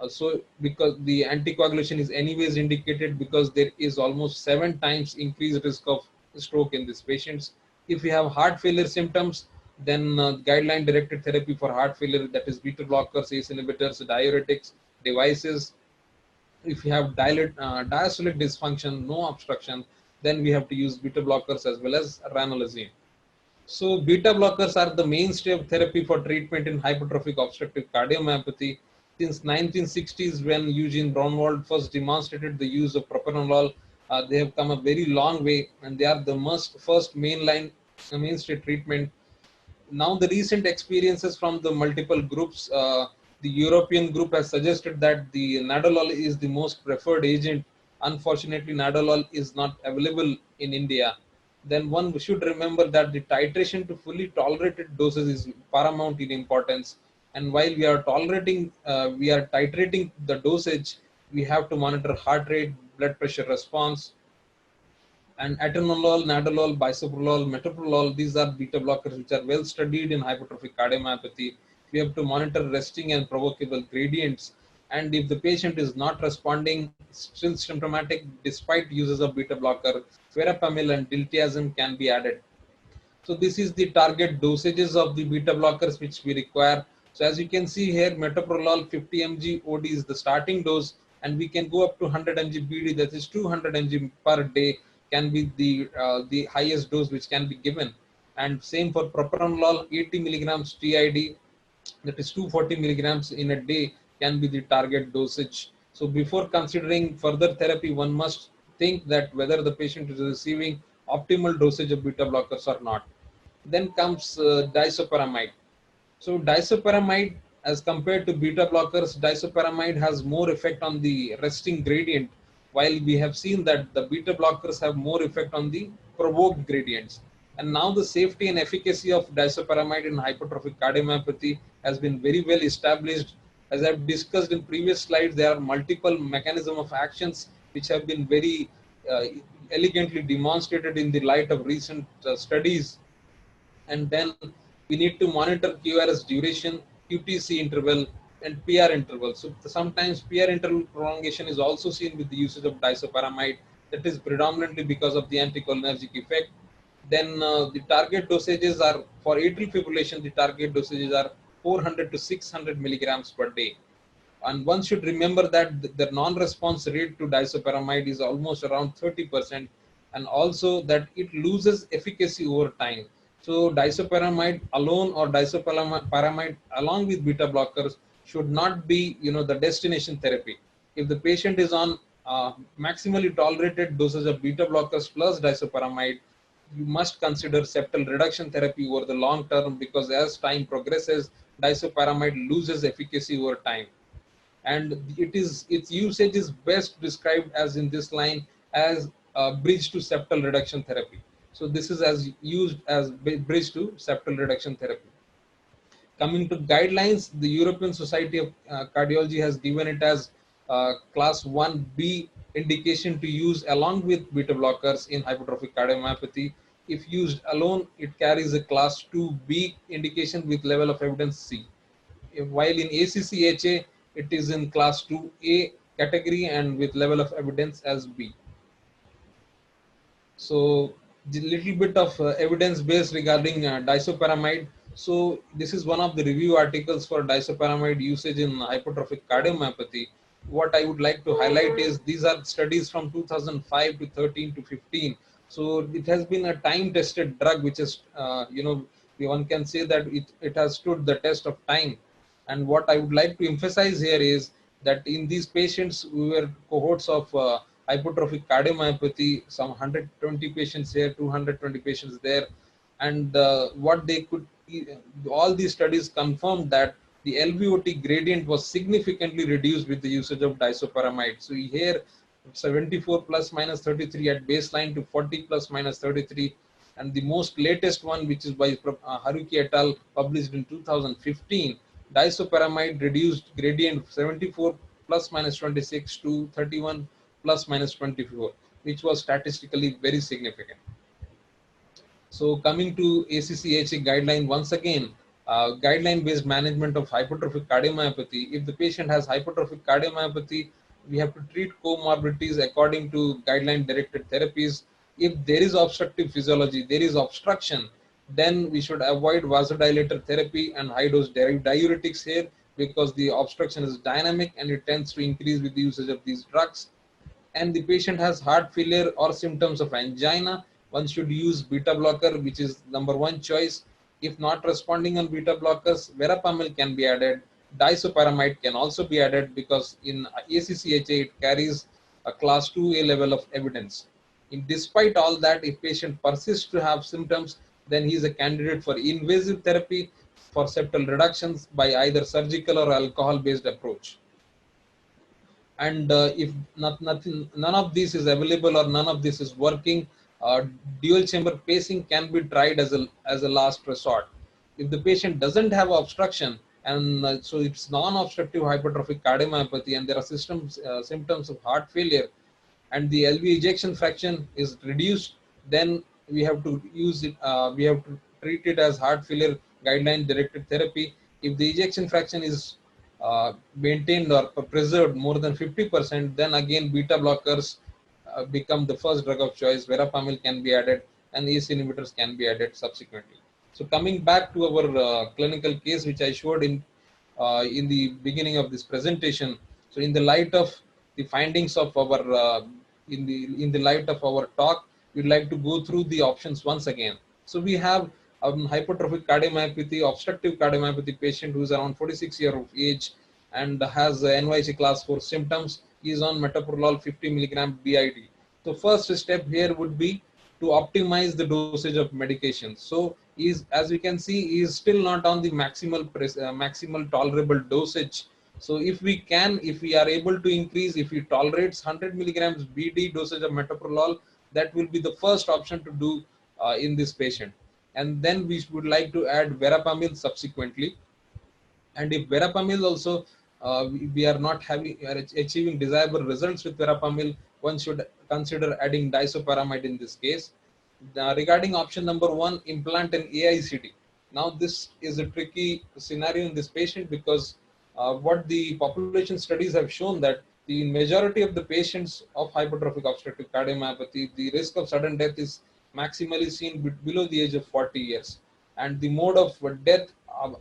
So because the anticoagulation is anyways indicated, because there is almost 7 times increased risk of stroke in these patients. If we have heart failure symptoms, then guideline directed therapy for heart failure, that is beta blockers, ACE inhibitors, diuretics, devices. If you have diastolic dysfunction, no obstruction, then we have to use beta blockers as well as ranolazine. So beta blockers are the mainstay of therapy for treatment in hypertrophic obstructive cardiomyopathy since 1960s, when Eugene Braunwald first demonstrated the use of propranolol They have come a very long way, and they are the first mainstay treatment. Now the recent experiences from the multiple groups, the European group has suggested that the nadolol is the most preferred agent. Unfortunately, nadolol is not available in India. Then one should remember that the titration to fully tolerated doses is paramount in importance. And while we are titrating the dosage, we have to monitor heart rate, blood pressure response, and atenolol, nadolol, bisoprolol, metoprolol. These are beta blockers which are well studied in hypertrophic cardiomyopathy. We have to monitor resting and provocable gradients. And if the patient is not responding, still symptomatic despite uses of beta blocker, verapamil and diltiazem can be added. So this is the target dosages of the beta blockers which we require. So as you can see here, metoprolol 50 mg OD is the starting dose, and we can go up to 100 mg BD, that is 200 mg per day can be the highest dose which can be given. And same for propranolol, 80 milligrams TID, that is 240 milligrams in a day can be the target dosage. So before considering further therapy, one must think that whether the patient is receiving optimal dosage of beta blockers or not. Then comes disopyramide. So disopyramide, as compared to beta blockers, disopyramide has more effect on the resting gradient, while we have seen that the beta blockers have more effect on the provoked gradients. And now the safety and efficacy of disopyramide in hypertrophic cardiomyopathy has been very well established. As I've discussed in previous slides, there are multiple mechanism of actions which have been very uh, elegantly demonstrated in the light of recent studies. And then we need to monitor QRS duration, QTC interval, and PR interval. So sometimes PR interval prolongation is also seen with the usage of disopyramide. That is predominantly because of the anticholinergic effect. Then the target dosages are for atrial fibrillation. The target dosages are 400 to 600 milligrams per day. And one should remember that the non-response rate to disopyramide is almost around 30%, and also that it loses efficacy over time. So disopyramide alone or disopyramide along with beta blockers should not be, the destination therapy. If the patient is on maximally tolerated doses of beta blockers plus disopyramide, you must consider septal reduction therapy over the long term, because as time progresses, disopyramide loses efficacy over time. And its usage is best described as in this line as bridge to septal reduction therapy. So this is as used as bridge to septal reduction therapy. Coming to guidelines, the European Society of Cardiology has given it as class 1B indication to use along with beta blockers in hypertrophic cardiomyopathy. If used alone, it carries a class 2B indication with level of evidence C. While in ACCHA, it is in class 2A category and with level of evidence as B. So the little bit of evidence base regarding disopyramide. So this is one of the review articles for disopyramide usage in hypertrophic cardiomyopathy. What I would like to highlight is these are studies from 2005 to 13 to 15. So it has been a time-tested drug, which is, one can say that it has stood the test of time. And what I would like to emphasize here is that in these patients, we were cohorts of hypertrophic cardiomyopathy, some 120 patients here, 220 patients there. And what they could, all these studies confirmed that the LVOT gradient was significantly reduced with the usage of disopyramide. So here, 74 plus minus 33 at baseline to 40 plus minus 33. And the most latest one, which is by Haruki et al., published in 2015, disopyramide reduced gradient 74 plus minus 26 to 31 plus minus 24, which was statistically very significant. So coming to ACCHA guideline, once again, guideline-based management of hypertrophic cardiomyopathy. If the patient has hypertrophic cardiomyopathy, we have to treat comorbidities according to guideline-directed therapies. If there is obstructive physiology, there is obstruction, then we should avoid vasodilator therapy and high-dose diuretics here, because the obstruction is dynamic and it tends to increase with the usage of these drugs. And the patient has heart failure or symptoms of angina, one should use beta blocker, which is number one choice. If not responding on beta blockers, verapamil can be added. Disopyramide can also be added, because in ACCHA it carries a class 2A level of evidence. Despite all that, if patient persists to have symptoms, then he is a candidate for invasive therapy for septal reductions by either surgical or alcohol-based approach. And if none of this is available or none of this is working, dual chamber pacing can be tried as a last resort. If the patient doesn't have obstruction, and so it's non-obstructive hypertrophic cardiomyopathy, and there are symptoms of heart failure, and the LV ejection fraction is reduced, then we have to use it. We have to treat it as heart failure guideline directed therapy. If the ejection fraction is maintained or preserved more than 50%, then again beta blockers become the first drug of choice. Verapamil can be added, and ACE inhibitors can be added subsequently. So coming back to our clinical case, which I showed in the beginning of this presentation. So in the light of the findings of our in the light of our talk, we'd like to go through the options once again. So we have a hypertrophic cardiomyopathy, obstructive cardiomyopathy patient who is around 46 years of age and has NYC class 4 symptoms. He is on metoprolol 50 milligram BID. So first step here would be to optimize the dosage of medication. So as we can see, he is still not on the maximal tolerable dosage. So if we are able to increase, if he tolerates 100 milligrams BD dosage of metoprolol, that will be the first option to do in this patient. And then we would like to add verapamil subsequently. And if verapamil also we are not achieving desirable results with verapamil, one should consider adding disopyramide in this case. Regarding option number 1, implant an AICD. Now this is a tricky scenario in this patient because what the population studies have shown that the majority of the patients of hypertrophic obstructive cardiomyopathy, the risk of sudden death is maximally seen below the age of 40 years. And the mode of death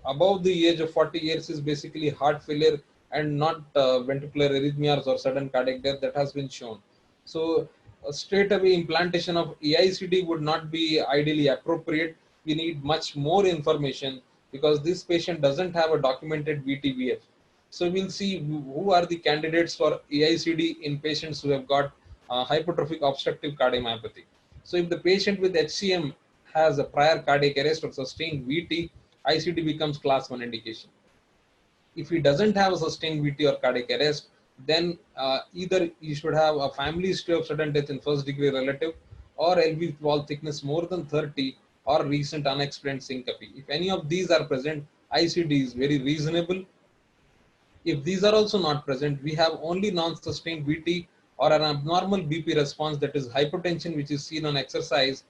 above the age of 40 years is basically heart failure and not ventricular arrhythmias or sudden cardiac death that has been shown. So straight away implantation of AICD would not be ideally appropriate. We need much more information because this patient doesn't have a documented VTVF. So we'll see who are the candidates for AICD in patients who have got hypertrophic obstructive cardiomyopathy. So if the patient with HCM has a prior cardiac arrest or sustained VT, ICD becomes class 1 indication. If he doesn't have a sustained VT or cardiac arrest, then either he should have a family history of sudden death in first degree relative, or LV wall thickness more than 30, or recent unexplained syncope. If any of these are present, ICD is very reasonable. If these are also not present, we have only non-sustained VT or an abnormal BP response, that is hypertension, which is seen on exercise.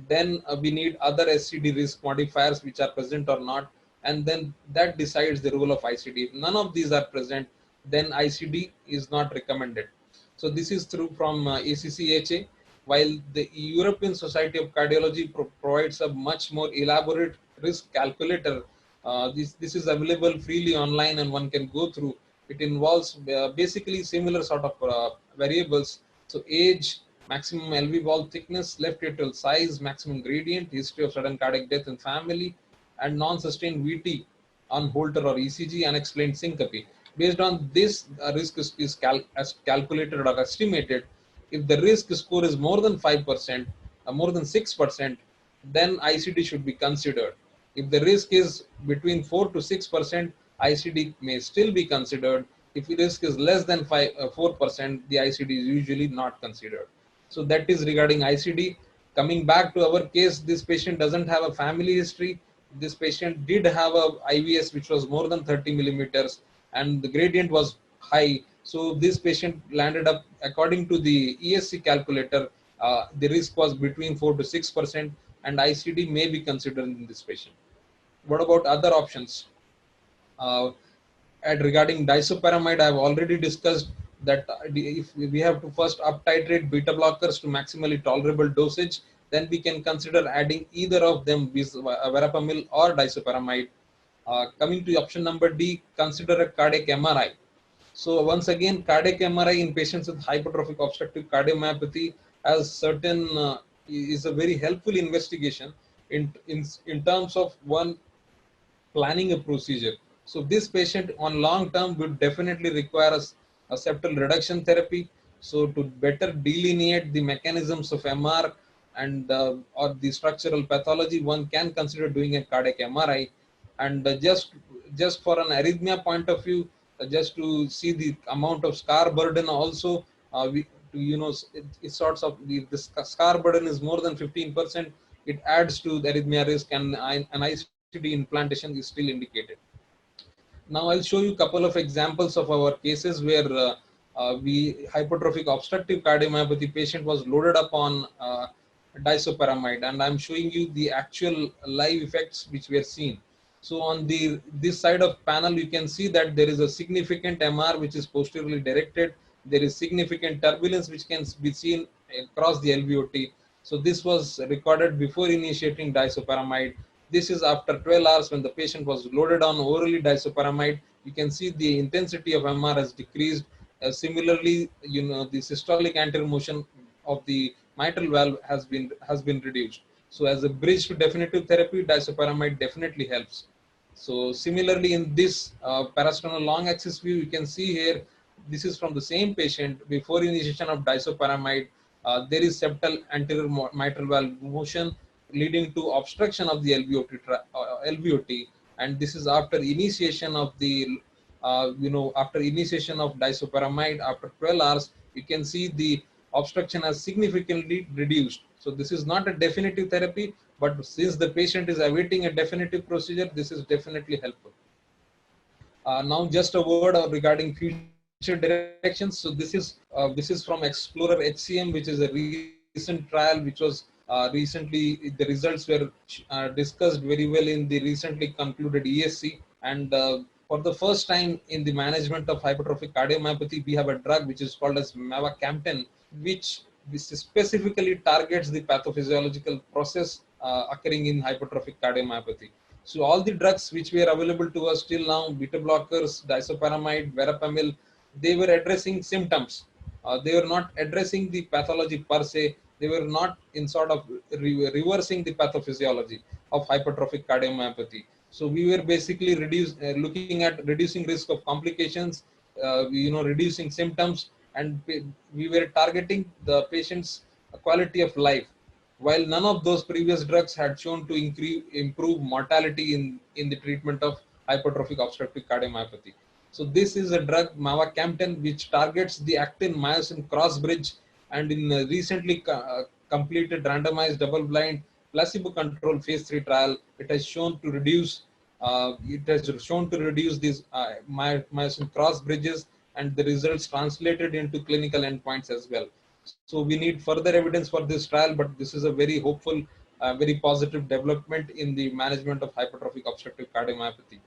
Then we need other SCD risk modifiers which are present or not, and then that decides the role of ICD. If none of these are present, then ICD is not recommended. So this is through from ACCHA, while the European Society of Cardiology provides a much more elaborate risk calculator. This is available freely online and one can go through. It involves basically similar sort of variables. So age, maximum LV wall thickness, left atrial size, maximum gradient, history of sudden cardiac death in family, and non-sustained VT on Holter or ECG, unexplained syncope. Based on this, risk is calculated or estimated. If the risk score is more than 5%, more than 6%, then ICD should be considered. If the risk is between 4 to 6%, ICD may still be considered. If the risk is less than 4%, the ICD is usually not considered. So that is regarding ICD. Coming back to our case, this patient doesn't have a family history. This patient did have a IVS which was more than 30 millimeters and the gradient was high. So this patient landed up, according to the ESC calculator, the risk was between 4 to 6%, and ICD may be considered in this patient. What about other options? And regarding disopyramide, I have already discussed that if we have to first up titrate beta blockers to maximally tolerable dosage, then we can consider adding either of them, verapamil or disopyramide. Coming to option number D, consider a cardiac MRI. So once again, cardiac MRI in patients with hypertrophic obstructive cardiomyopathy is a very helpful investigation in terms of one planning a procedure. So this patient on long term would definitely require a septal reduction therapy. So to better delineate the mechanisms of MR and or the structural pathology, one can consider doing a cardiac MRI. And just for an arrhythmia point of view, just to see the amount of scar burden also, we you know it sorts of the scar burden is more than 15%. It adds to the arrhythmia risk, and an ICD implantation is still indicated. Now I'll show you a couple of examples of our cases where we hypertrophic obstructive cardiomyopathy patient was loaded up on disopyramide, and I'm showing you the actual live effects which were seen. So on this side of panel, you can see that there is a significant MR which is posteriorly directed. There is significant turbulence which can be seen across the LVOT. So this was recorded before initiating disopyramide. This is after 12 hours when the patient was loaded on orally disopyramide. You can see the intensity of MR has decreased. Similarly, the systolic anterior motion of the mitral valve has been reduced. So as a bridge to definitive therapy, disopyramide definitely helps. So similarly, in this parasternal long axis view, you can see here, this is from the same patient before initiation of disopyramide. There is septal anterior mitral valve motion leading to obstruction of the LVOT, and this is after initiation of the after initiation of disopyramide after 12 hours. You can see the obstruction has significantly reduced. So this is not a definitive therapy, but since the patient is awaiting a definitive procedure, this is definitely helpful. Now just a word regarding future directions. So this is from Explorer HCM, which is a recent trial which was recently, the results were discussed very well in the recently concluded ESC. And for the first time in the management of hypertrophic cardiomyopathy, we have a drug which is called as mavacamten, which specifically targets the pathophysiological process occurring in hypertrophic cardiomyopathy. So all the drugs which were available to us till now, beta blockers, disopyramide, verapamil, they were addressing symptoms. They were not addressing the pathology per se. They were not in sort of reversing the pathophysiology of hypertrophic cardiomyopathy. So we were basically looking at reducing risk of complications, reducing symptoms, and we were targeting the patient's quality of life, while none of those previous drugs had shown to improve mortality in the treatment of hypertrophic obstructive cardiomyopathy. So this is a drug, mavacamten, which targets the actin-myosin cross bridge, and in a recently completed randomized double-blind placebo-controlled phase 3 trial, it has shown to reduce these myosin cross bridges, and the results translated into clinical endpoints as well. So we need further evidence for this trial, but this is a very hopeful, very positive development in the management of hypertrophic obstructive cardiomyopathy.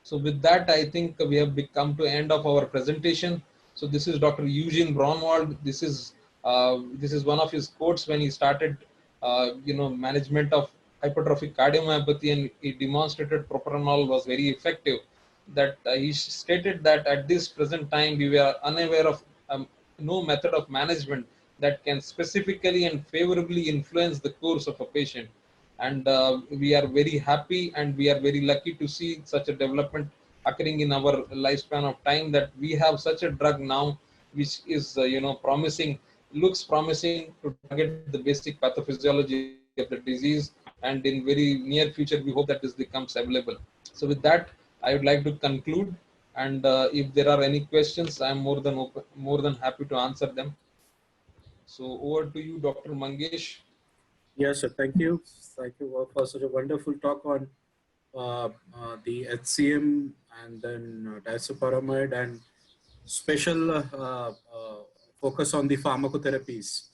So with that, I think we have come to end of our presentation. So this is Dr. Eugene Braunwald. This is one of his quotes when he started, management of hypertrophic cardiomyopathy, and he demonstrated propranolol was very effective. That he stated that at this present time we were unaware of no method of management that can specifically and favorably influence the course of a patient. And we are very happy and we are very lucky to see such a development occurring in our lifespan of time, that we have such a drug now which is looks promising to target the basic pathophysiology of the disease, and in very near future we hope that this becomes available. So with that, I would like to conclude, and if there are any questions, I am more than happy to answer them. So over to you, Dr. Mangesh. Yes, sir. Thank you. Thank you for such a wonderful talk on the HCM and then disopyramide, and special focus on the pharmacotherapies.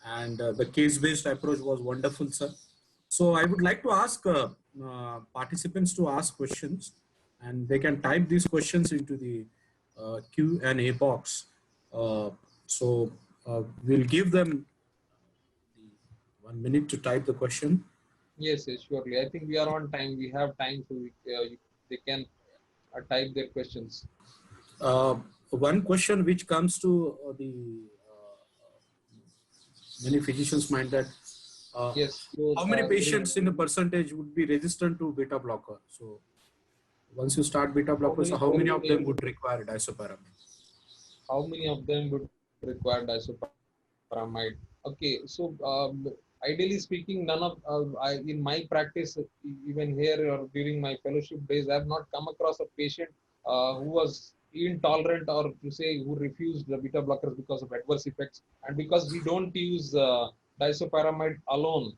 And the case-based approach was wonderful, sir. So I would like to ask participants to ask questions, and they can type these questions into the Q&A box. We'll give them 1 minute to type the question. Yes, surely. I think we are on time. We have time, so they can type their questions. One question which comes to the many physicians' mind, that yes. So, how many patients in a percentage would be resistant to beta blocker? So once you start beta blockers, how many of them would require disopyramide? How many of them would require disopyramide. Okay, so ideally speaking, none of in my practice, even here or during my fellowship days, I have not come across a patient who was intolerant or to say who refused the beta blockers because of adverse effects. And because we don't use disopyramide alone,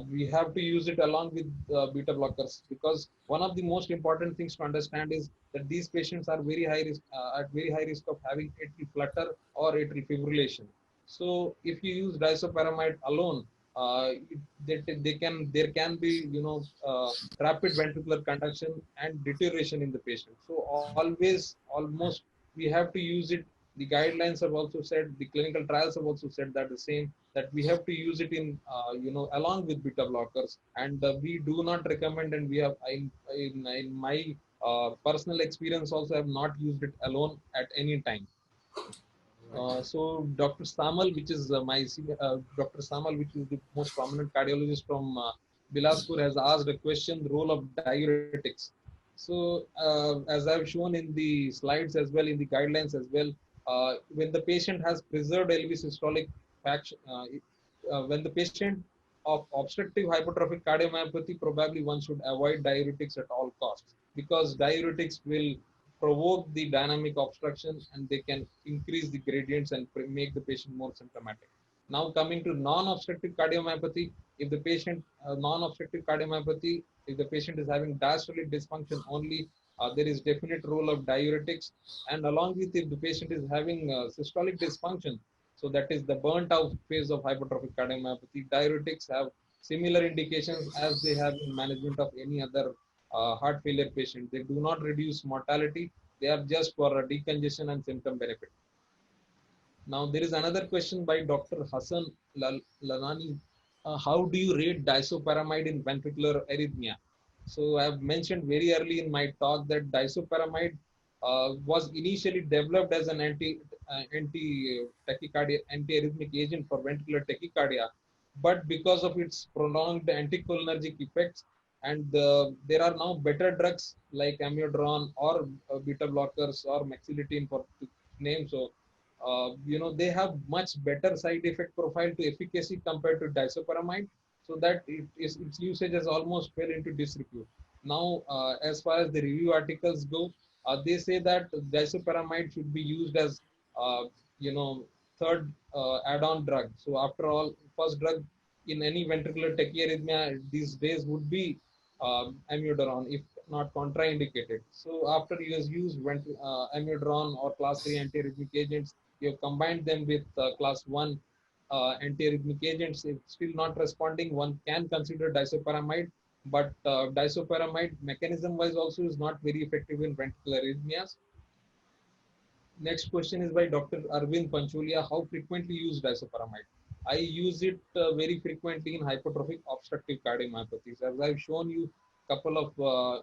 we have to use it along with beta blockers, because one of the most important things to understand is that these patients are very high risk at very high risk of having atrial flutter or atrial fibrillation. So if you use disopyramide alone, there can be rapid ventricular conduction and deterioration in the patient. So always, almost, we have to use it. The guidelines have also said, the clinical trials have also said that the same, that we have to use it in along with beta blockers, and we do not recommend, and we have in my personal experience also have not used it alone at any time. So Dr. Samal, which is Dr. Samal, which is the most prominent cardiologist from Bilaspur, has asked a question: the role of diuretics. So as I've shown in the slides as well, in the guidelines as well, when the patient has preserved LV systolic fraction, when the patient of obstructive hypertrophic cardiomyopathy, probably one should avoid diuretics at all costs, because diuretics will provoke the dynamic obstruction and they can increase the gradients and make the patient more symptomatic. Now coming to non-obstructive cardiomyopathy, if the patient non-obstructive cardiomyopathy, if the patient is having diastolic dysfunction only, there is definite role of diuretics, and along with, if the patient is having systolic dysfunction, so that is the burnt out phase of hypertrophic cardiomyopathy, diuretics have similar indications as they have in management of any other heart failure patient. They do not reduce mortality. They are just for a decongestion and symptom benefit. Now, there is another question by Dr. Hassan Lanani. How do you rate disopyramide in ventricular arrhythmia? So, I have mentioned very early in my talk that disopyramide was initially developed as an anti-arrhythmic agent for ventricular tachycardia, but because of its prolonged anticholinergic effects, and there are now better drugs like amiodarone or beta blockers or mexiletine, for to name. So they have much better side effect profile to efficacy compared to disopyramide, so that its usage has almost fell into disrepute. Now, as far as the review articles go, they say that disopyramide should be used as uh, you know third add-on drug. So after all, first drug in any ventricular tachyarrhythmia these days would be amiodarone, if not contraindicated. So after you use amiodarone or class 3 antiarrhythmic agents, you have combined them with class 1 antiarrhythmic agents. If still not responding, one can consider disopyramide, but disopyramide mechanism wise also is not very effective in ventricular arrhythmias. Next question is by Dr. Arvind Pancholia. How frequently use disopyramide? I use it very frequently in hypertrophic obstructive cardiomyopathies. As I've shown you a couple of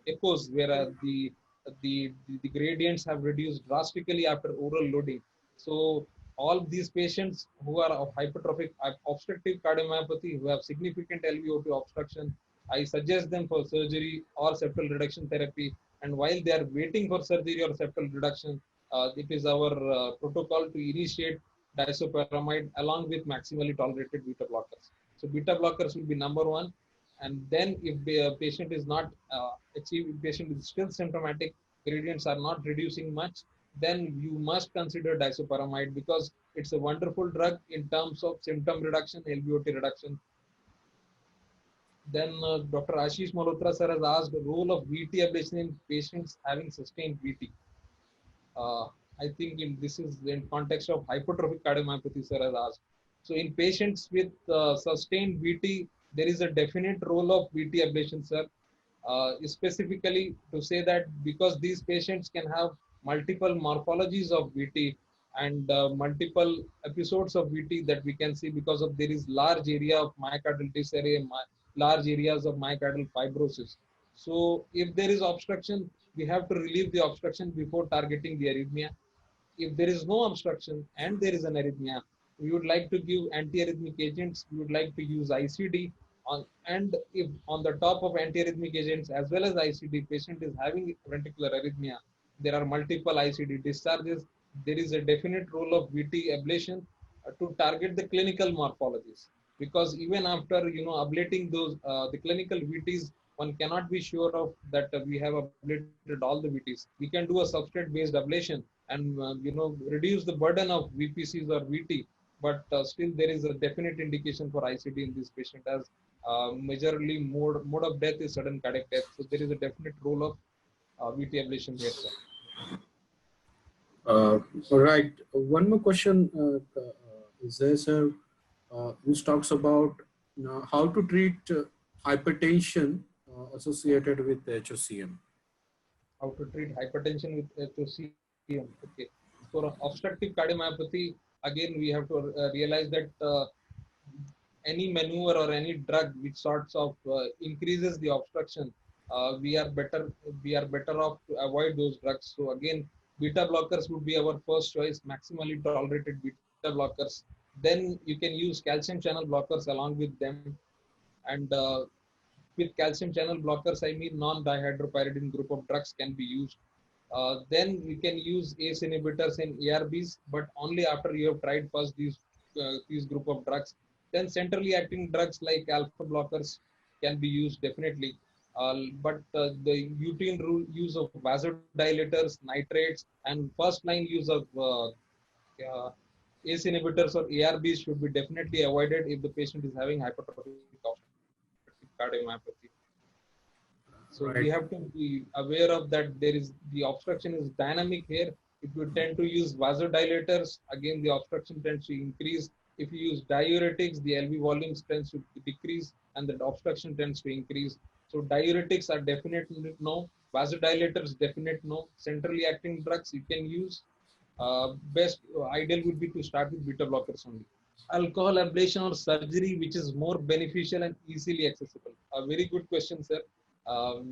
echoes where the gradients have reduced drastically after oral loading. So all these patients who are of hypertrophic obstructive cardiomyopathy, who have significant LVOT obstruction, I suggest them for surgery or septal reduction therapy. And while they are waiting for surgery or septal reduction, it is our protocol to initiate disopyramide along with maximally tolerated beta blockers. So beta blockers will be number one, and then if the patient is not patient is still symptomatic, gradients are not reducing much, then you must consider disopyramide, because it's a wonderful drug in terms of symptom reduction, LVOT reduction. Then Dr. Ashish Malhotra sir has asked the role of VT ablation in patients having sustained VT. I think this is in context of hypertrophic cardiomyopathy, sir has asked. So in patients with sustained VT, there is a definite role of VT ablation, sir. Specifically to say that because these patients can have multiple morphologies of VT and multiple episodes of VT that we can see, because of there is large area of myocardial disarray, large areas of myocardial fibrosis. So if there is obstruction, we have to relieve the obstruction before targeting the arrhythmia. If there is no obstruction and there is an arrhythmia, we would like to give antiarrhythmic agents. We would like to use ICD and if on the top of antiarrhythmic agents as well as ICD, patient is having ventricular arrhythmia, there are multiple ICD discharges. there is a definite role of VT ablation to target the clinical morphologies, because even after ablating those the clinical VTs, one cannot be sure of that we have ablated all the VTs. We can do a substrate based ablation and reduce the burden of VPCs or VT, but still there is a definite indication for ICD in this patient, as majorly mode of death is sudden cardiac death. So there is a definite role of VT ablation here, sir. All right. One more question is there, sir, which talks about how to treat hypertension associated with HOCM. How to treat hypertension with HOCM. Okay. For obstructive cardiomyopathy, again, we have to realize that any maneuver or any drug which sorts of increases the obstruction, we are better off to avoid those drugs. So again, beta blockers would be our first choice, maximally tolerated beta blockers. Then you can use calcium channel blockers along with them, and with calcium channel blockers, I mean non-dihydropyridine group of drugs can be used. Then we can use ACE inhibitors and ARBs, but only after you have tried first these group of drugs. Then centrally acting drugs like alpha blockers can be used definitely. But the routine use of vasodilators, nitrates, and first line use of ACE inhibitors or ARBs should be definitely avoided if the patient is having hypertrophic obstructive cardiomyopathy. So we Right. have to be aware of that. There is the obstruction is dynamic here. If you tend to use vasodilators, again the obstruction tends to increase. If you use diuretics, the LV volumes tends to decrease and the obstruction tends to increase. So diuretics are definitely no. Vasodilators definite no. Centrally acting drugs you can use. Best ideal would be to start with beta blockers only. Alcohol ablation or surgery, which is more beneficial and easily accessible? A very good question, sir.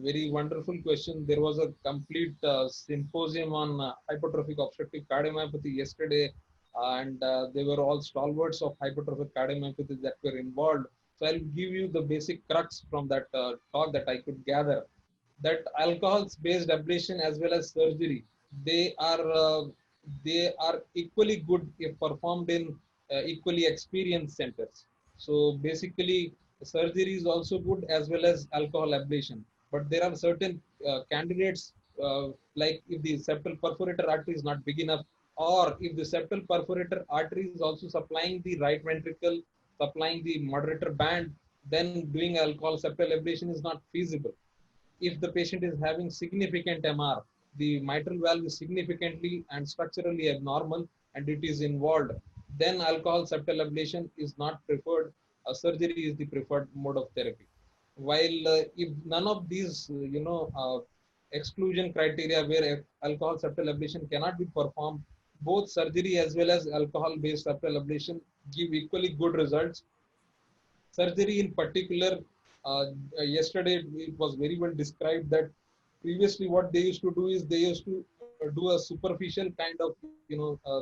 Very wonderful question. There was a complete symposium on hypertrophic obstructive cardiomyopathy yesterday, and they were all stalwarts of hypertrophic cardiomyopathy that were involved. So I'll give you the basic crux from that talk that I could gather. That alcohol-based ablation as well as surgery, they are uh, they are equally good if performed in equally experienced centers. So basically, surgery is also good as well as alcohol ablation. But there are certain candidates, like if the septal perforator artery is not big enough, or if the septal perforator artery is also supplying the right ventricle, supplying the moderator band, then doing alcohol septal ablation is not feasible. If the patient is having significant MR, the mitral valve is significantly and structurally abnormal and it is involved, then alcohol septal ablation is not preferred. Surgery is the preferred mode of therapy. While if none of these, exclusion criteria where alcohol septal ablation cannot be performed, both surgery as well as alcohol-based septal ablation give equally good results. Surgery in particular, yesterday it was very well described that previously what they used to do is they used to do a superficial kind of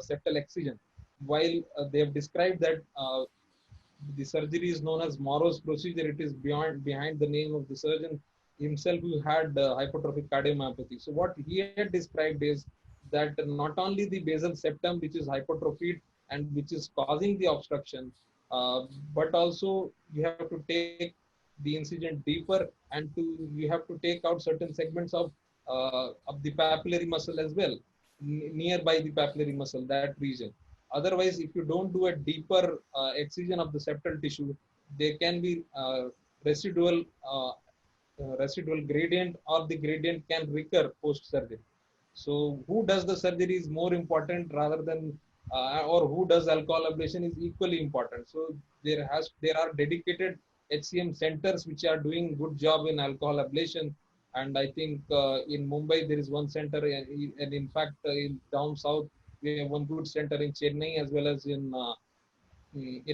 septal excision, while they have described that the surgery is known as Morrow's procedure. It is beyond behind the name of the surgeon himself who had hypertrophic cardiomyopathy. So what he had described is that not only the basal septum, which is hypertrophied and which is causing the obstruction, but also you have to take the incision deeper and you have to take out certain segments of the papillary muscle as well, nearby the papillary muscle, that region. Otherwise, if you don't do a deeper excision of the septal tissue, there can be residual residual gradient, or the gradient can recur post surgery. So who does the surgery is more important rather than or who does alcohol ablation is equally important. So there are dedicated HCM centers which are doing good job in alcohol ablation, and I think in Mumbai there is one center, and in fact in down south we have one good center in Chennai as well as in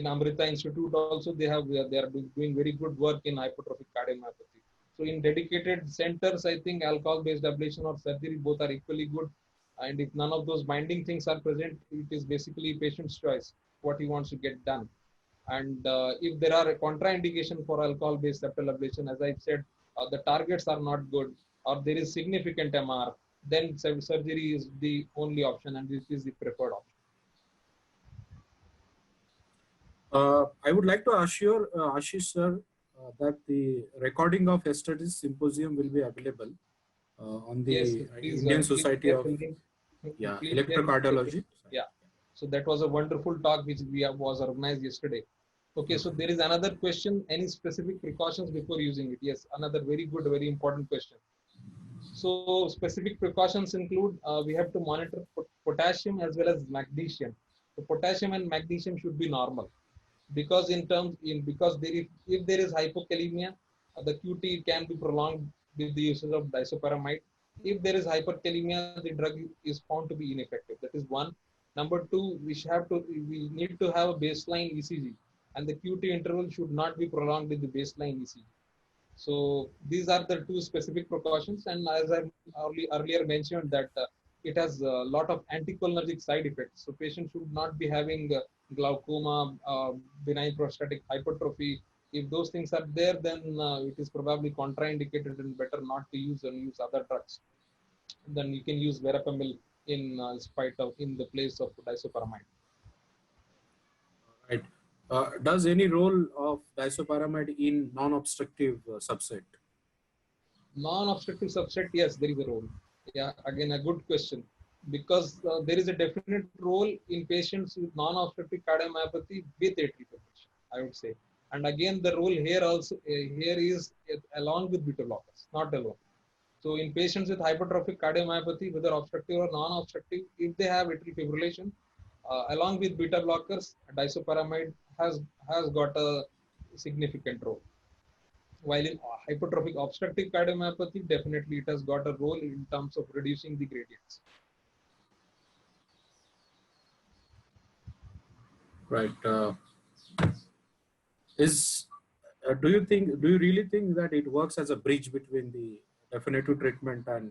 Amrita Institute also. They are doing very good work in hypertrophic cardiomyopathy. So in dedicated centers, I think alcohol-based ablation or surgery both are equally good. And if none of those binding things are present, it is basically patient's choice what he wants to get done. And if there are a contraindication for alcohol-based septal ablation, as I said, the targets are not good or there is significant MR, then surgery is the only option and it is the preferred option. I would like to assure Ashish sir that the recording of yesterday's symposium will be available on Yes, the please, Indian please Society share of the link. Please share the link. Electrocardiology. Yeah. So that was a wonderful talk which was organized yesterday. Okay, so there is another question. Any specific precautions before using it? Yes, another very good, very important question. So specific precautions include we have to monitor potassium as well as magnesium. So potassium and magnesium should be normal because because if there is hypokalemia, the QT can be prolonged with the usage of disopyramide. If there is hyperkalemia, the drug is found to be ineffective. That is one. Number two, we need to have a baseline ECG, and the QT interval should not be prolonged with the baseline ECG. So these are the two specific precautions, and as I earlier mentioned that it has a lot of anticholinergic side effects. So patients should not be having glaucoma, benign prostatic hypertrophy. If those things are there, then it is probably contraindicated and better not to use and use other drugs. Then you can use verapamil in the place of disopyramide. Right. Does any role of disopyramide in non-obstructive subset? Non-obstructive subset, yes, there is a role. Yeah, again, a good question. Because there is a definite role in patients with non-obstructive cardiomyopathy with atrial fibrillation, I would say. And again, the role here also here is along with beta blockers, not alone. So in patients with hypertrophic cardiomyopathy, whether obstructive or non-obstructive, if they have atrial fibrillation, along with beta blockers, disopyramide has got a significant role. While in hypertrophic obstructive cardiomyopathy, definitely it has got a role in terms of reducing the gradients. Right. Do you really think that it works as a bridge between the definitive treatment and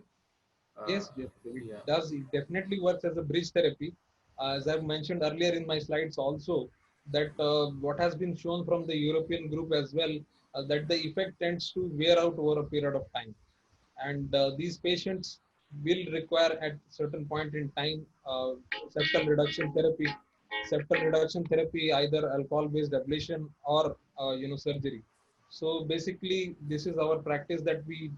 uh, Yes, yes, it yeah? does. It definitely works as a bridge therapy. As I've mentioned earlier in my slides also, that what has been shown from the European group as well, that the effect tends to wear out over a period of time. And these patients will require at certain point in time septal reduction therapy. Septal reduction therapy, either alcohol-based ablation or surgery. So basically, this is our practice that we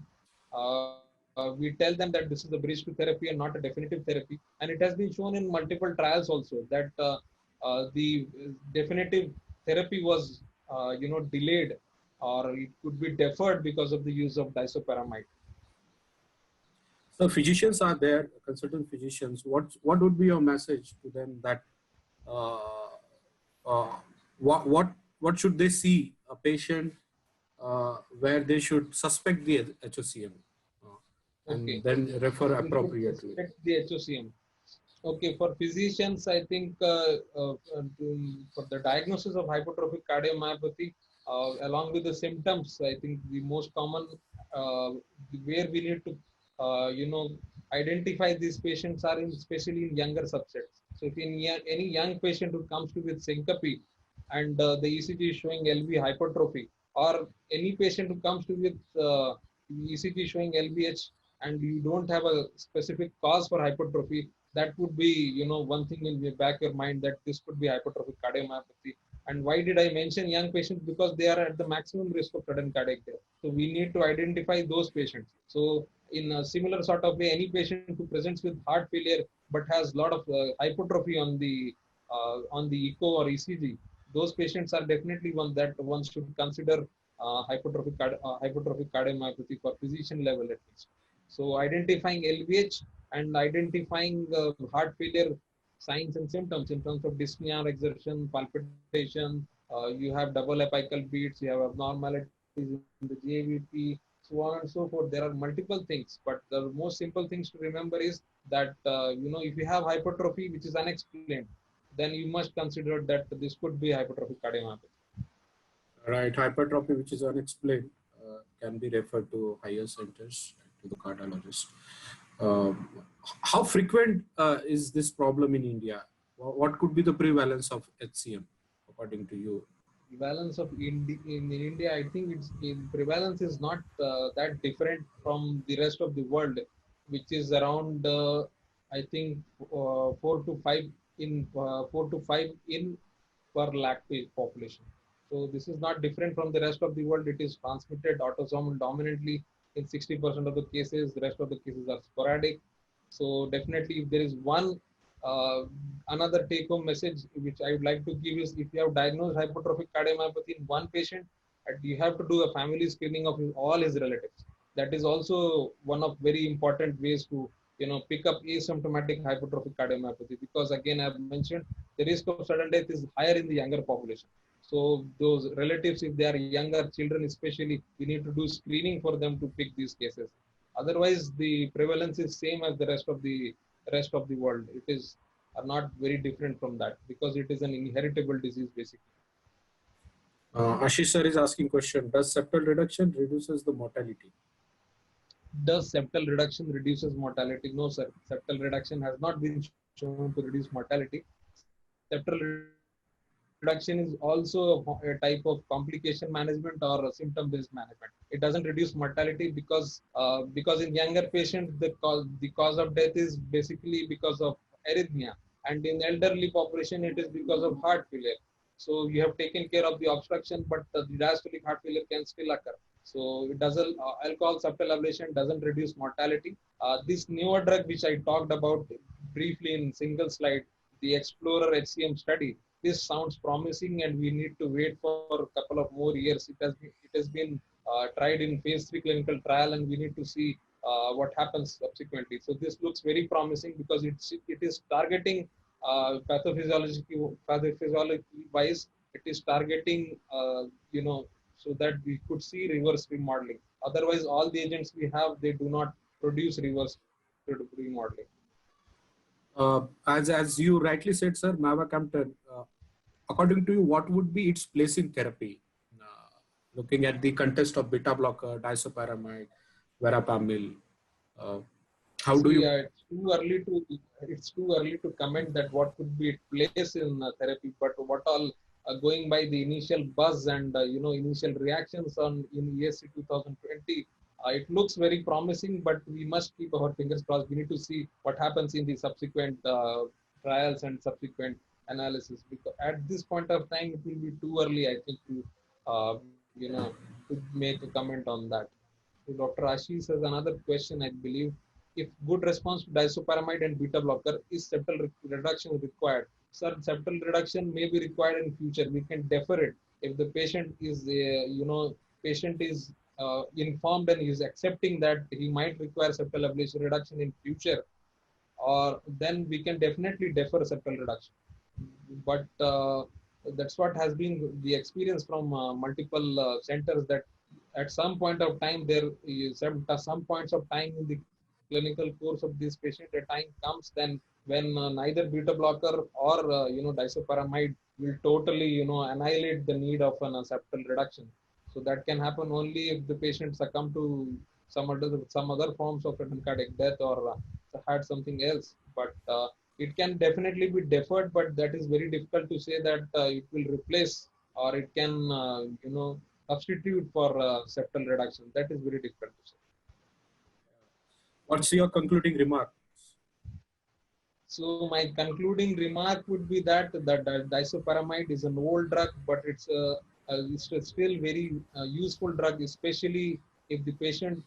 tell them that this is a bridge to therapy and not a definitive therapy. And it has been shown in multiple trials also that the definitive therapy was delayed or it could be deferred because of the use of disopyramide. So physicians are there, consultant physicians. What would be your message to them that uh, uh, what should they see a patient where they should suspect the HOCM and Okay, then refer we should appropriately? suspect the HOCM. Okay, for physicians, I think for the diagnosis of hypertrophic cardiomyopathy, along with the symptoms, I think the most common where we need to, identify these patients are especially in younger subsets. So, if any young patient who comes to with syncope and the ECG is showing LV hypertrophy, or any patient who comes to with ECG showing LVH and you don't have a specific cause for hypertrophy, that would be one thing in the back of your mind that this could be hypertrophic cardiomyopathy. And why did I mention young patients? Because they are at the maximum risk of sudden cardiac death. So we need to identify those patients. So in a similar sort of way, any patient who presents with heart failure but has a lot of hypertrophy on the echo or ECG, those patients are definitely one that one should consider hypertrophic cardiomyopathy for physician level at least. So identifying LVH and identifying heart failure signs and symptoms in terms of dyspnea, exertion, palpitation, you have double apical beats, you have abnormalities in the JVP, so on and so forth. There are multiple things, but the most simple things to remember is that if you have hypertrophy which is unexplained, then you must consider that this could be hypertrophic cardiomyopathy. Right, hypertrophy which is unexplained can be referred to higher centers to the cardiologist. How frequent is this problem in India? What could be the prevalence of HCM according to you? Prevalence of in India, I think its in prevalence is not that different from the rest of the world. which is around I think 4 to 5 in 4 to 5 in per lakh population. So this is not different from the rest of the world. It is transmitted autosomal dominantly in 60% of the cases. The rest of the cases are sporadic. So definitely, if there is one uh, another take-home message which I would like to give is, if you have diagnosed hypertrophic cardiomyopathy in one patient, you have to do a family screening of all his relatives. That is also one of very important ways to pick up asymptomatic hypertrophic cardiomyopathy, because again I have mentioned the risk of sudden death is higher in the younger population. So those relatives, if they are younger children especially, we need to do screening for them to pick these cases. Otherwise, the prevalence is same as the rest of the world. It is not very different from that, because it is an inheritable disease basically. Ashish sir is asking question: does septal reduction reduces the mortality? Does septal reduction reduces mortality? No, sir. Septal reduction has not been shown to reduce mortality. Septal reduction is also a type of complication management or a symptom-based management. It doesn't reduce mortality because in younger patients the cause of death is basically because of arrhythmia, and in elderly population it is because of heart failure. So you have taken care of the obstruction, but the diastolic heart failure can still occur. So it doesn't. Alcohol septal ablation doesn't reduce mortality. This newer drug, which I talked about briefly in single slide, the Explorer HCM study, this sounds promising, and we need to wait for a couple of more years. It has been tried in phase 3 clinical trial, and we need to see what happens subsequently. So this looks very promising because it is targeting pathophysiology wise. It is targeting so that we could see reverse remodeling. Otherwise, all the agents we have, they do not produce reverse remodeling. As you rightly said, sir, mavacamten. According to you, what would be its place in therapy? Looking at the context of beta blocker, disopyramide, verapamil, uh, how do See, you? it's too early to comment that what could be its place in therapy. But what all going by the initial buzz and initial reactions on in ESC 2020, it looks very promising. But we must keep our fingers crossed. We need to see what happens in the subsequent trials and subsequent analysis. Because at this point of time, it will be too early, I think, to make a comment on that. So Dr. Ashish has another question, I believe. If good response to disopyramide and beta blocker, is septal reduction required? Sir, septal reduction may be required in future. We can defer it if the patient is informed and is accepting that he might require septal ablation reduction in future, or then we can definitely defer septal reduction. But that's what has been the experience from multiple centers, that at some point of time there is some points of time in the clinical course of this patient, a time comes then when neither beta blocker or disopyramide will totally annihilate the need of an septal reduction. So that can happen only if the patient succumb to some other forms of sudden cardiac death, or had something else. But it can definitely be deferred, but that is very difficult to say that it will replace or it can substitute for septal reduction. That is very difficult to say. What's your concluding remark? So my concluding remark would be that disopyramide is an old drug, but it's a still very useful drug, especially if the patient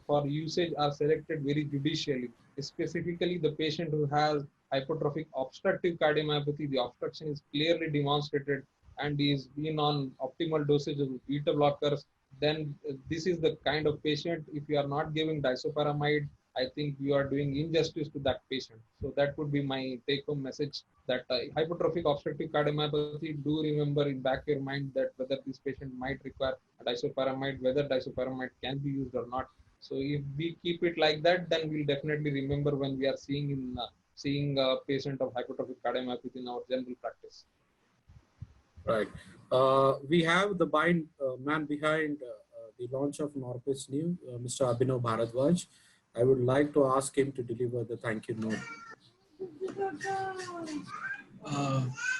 for usage are selected very judicially. Specifically, the patient who has hypertrophic obstructive cardiomyopathy, the obstruction is clearly demonstrated, and is been on optimal dosage of beta blockers. Then this is the kind of patient. If you are not giving disopyramide, I think you are doing injustice to that patient. So that would be my take-home message, that hypertrophic obstructive cardiomyopathy, do remember in back your mind that whether this patient might require a disopyramide, whether disopyramide can be used or not. So if we keep it like that, then we'll definitely remember when we are seeing a patient of hypertrophic cardiomyopathy in our general practice. Right. We have the man behind the launch of Norpus New, Mr. Abhinav Bharadwaj. I would like to ask him to deliver the thank you note.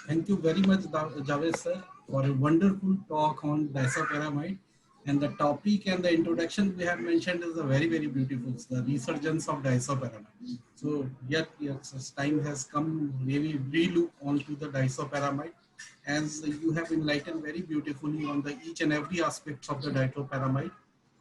Thank you very much, Javed sir, for a wonderful talk on disopyramide. And the topic and the introduction we have mentioned is a very, very beautiful, the resurgence of disopyramide. So yet, yes, as time has come, really relook onto the disopyramide, as you have enlightened very beautifully on the each and every aspects of the disopyramide,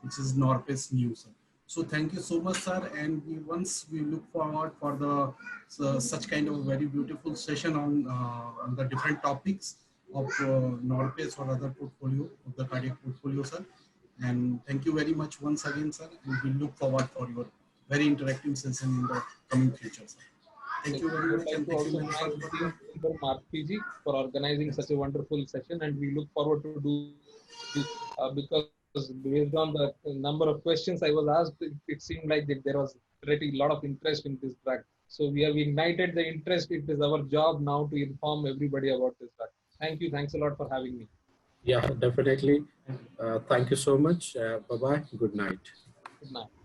which is Norpace new, sir. So thank you so much, sir. And once we look forward for the such kind of very beautiful session on the different topics of Norpace or other portfolio of the cardiac portfolio, sir. And thank you very much once again, sir. And we look forward for your very interactive session in the coming future, sir. Thank you very I would much, like and to thank you also very thank much Team from RPG for organizing such a wonderful session, and we look forward to do because based on the number of questions I was asked, it seemed like that there was pretty lot of interest in this drug. So we have ignited the interest. It is our job now to inform everybody about this drug. Thank you. Thanks a lot for having me. Yeah, definitely. Thank you so much. Bye-bye. Good night. Good night.